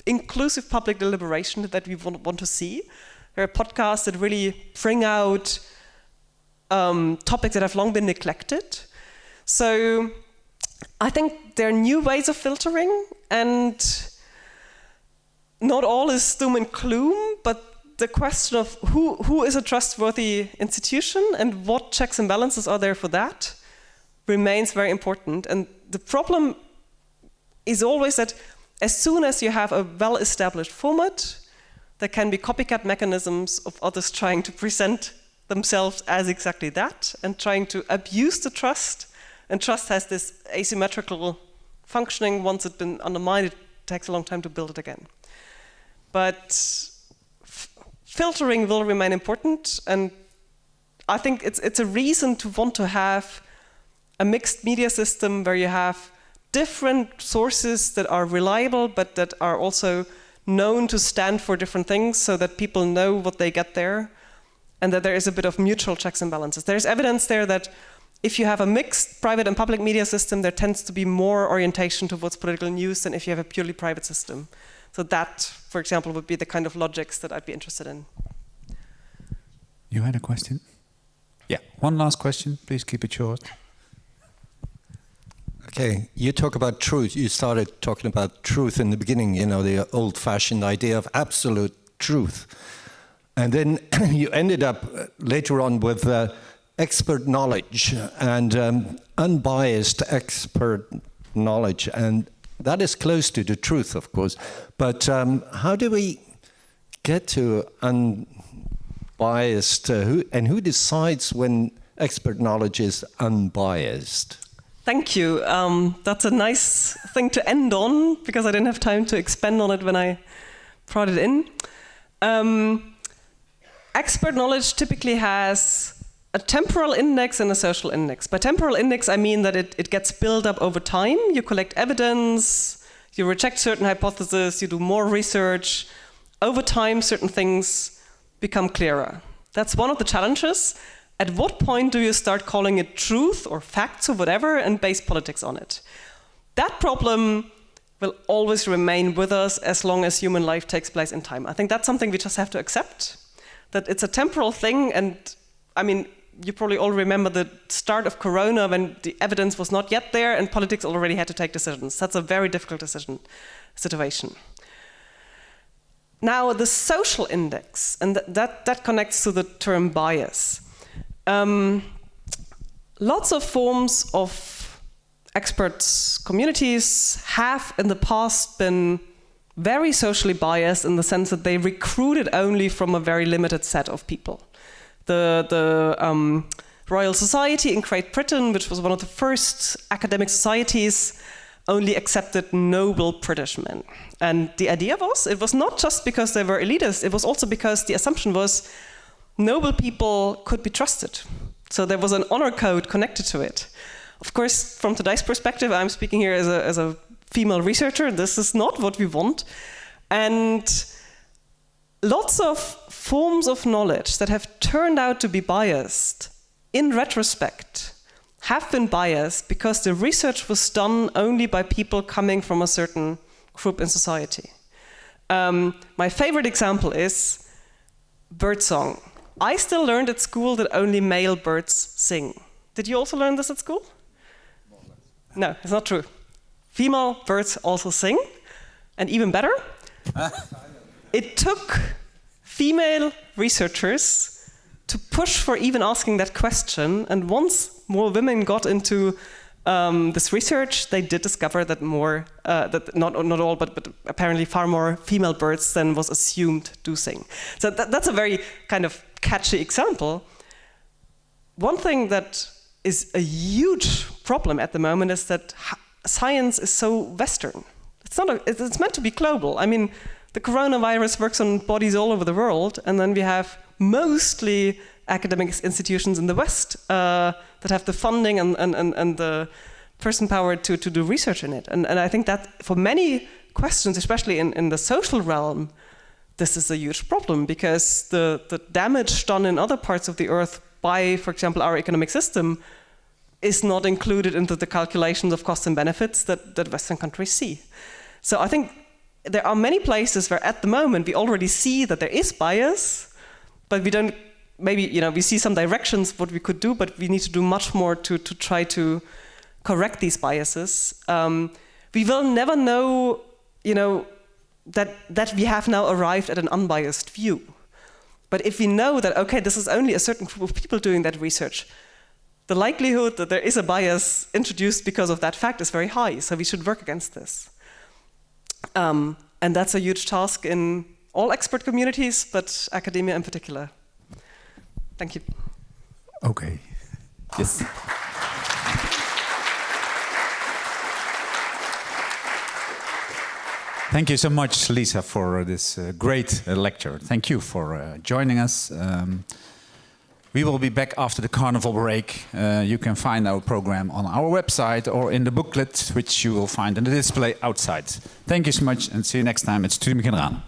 inclusive public deliberation that we want to see. There are podcasts that really bring out topics that have long been neglected. So I think there are new ways of filtering, and not all is doom and gloom, but the question of who is a trustworthy institution and what checks and balances are there for that remains very important. And the problem is always that as soon as you have a well-established format, there can be copycat mechanisms of others trying to present themselves as exactly that and trying to abuse the trust. And trust has this asymmetrical functioning. Once it's been undermined, it takes a long time to build it again. But filtering will remain important, and I think it's a reason to want to have a mixed media system where you have different sources that are reliable but that are also known to stand for different things so that people know what they get there and that there is a bit of mutual checks and balances. There's evidence there that if you have a mixed private and public media system, there tends to be more orientation towards political news than if you have a purely private system. So that, for example, would be the kind of logics that I'd be interested in. You had a question? Yeah. One last question. Please keep it short. Okay, you talk about truth. You started talking about truth in the beginning, you know, the old-fashioned idea of absolute truth. And then you ended up later on with expert knowledge and unbiased expert knowledge. And that is close to the truth, of course. But how do we get to unbiased? Who decides when expert knowledge is unbiased? Thank you. That's a nice thing to end on, because I didn't have time to expand on it when I brought it in. Expert knowledge typically has a temporal index and a social index. By temporal index, I mean that it gets built up over time. You collect evidence, you reject certain hypotheses, you do more research. Over time, certain things become clearer. That's one of the challenges. At what point do you start calling it truth or facts or whatever and base politics on it? That problem will always remain with us as long as human life takes place in time. I think that's something we just have to accept, that it's a temporal thing. And I mean, you probably all remember the start of Corona when the evidence was not yet there and politics already had to take decisions. That's a very difficult situation. Now, the social index, and that connects to the term bias. Lots of forms of experts communities have in the past been very socially biased in the sense that they recruited only from a very limited set of people. The Royal Society in Great Britain, which was one of the first academic societies, only accepted noble British men. And the idea was, it was not just because they were elitists, it was also because the assumption was noble people could be trusted. So there was an honor code connected to it. Of course, from today's perspective, I'm speaking here as a female researcher. This is not what we want. And lots of forms of knowledge that have turned out to be biased, in retrospect, have been biased because the research was done only by people coming from a certain group in society. My favorite example is birdsong. I still learned at school that only male birds sing. Did you also learn this at school? No, it's not true. Female birds also sing, and even better, it took female researchers to push for even asking that question, and once more women got into this research, they did discover that that not all, but apparently far more female birds than was assumed do sing. So that's a very kind of catchy example. One thing that is a huge problem at the moment is that science is so Western. It's meant to be global. I mean, the coronavirus works on bodies all over the world, and then we have mostly academic institutions in the West that have the funding and the person power to do research in it. And I think that for many questions, especially in the social realm, this is a huge problem, because the damage done in other parts of the earth by, for example, our economic system is not included into the calculations of costs and benefits that Western countries see. So I think there are many places where at the moment we already see that there is bias, but we don't, maybe, we see some directions what we could do, but we need to do much more to try to correct these biases, we will never know, that we have now arrived at an unbiased view. But if we know that, okay, this is only a certain group of people doing that research, the likelihood that there is a bias introduced because of that fact is very high, so we should work against this. And that's a huge task in all expert communities, but academia in particular. Thank you. Okay. Yes. Thank you so much, Lisa, for this great lecture. Thank you for joining us. We will be back after the carnival break. You can find our program on our website or in the booklet, which you will find in the display outside. Thank you so much, and see you next time at Studium Generaal.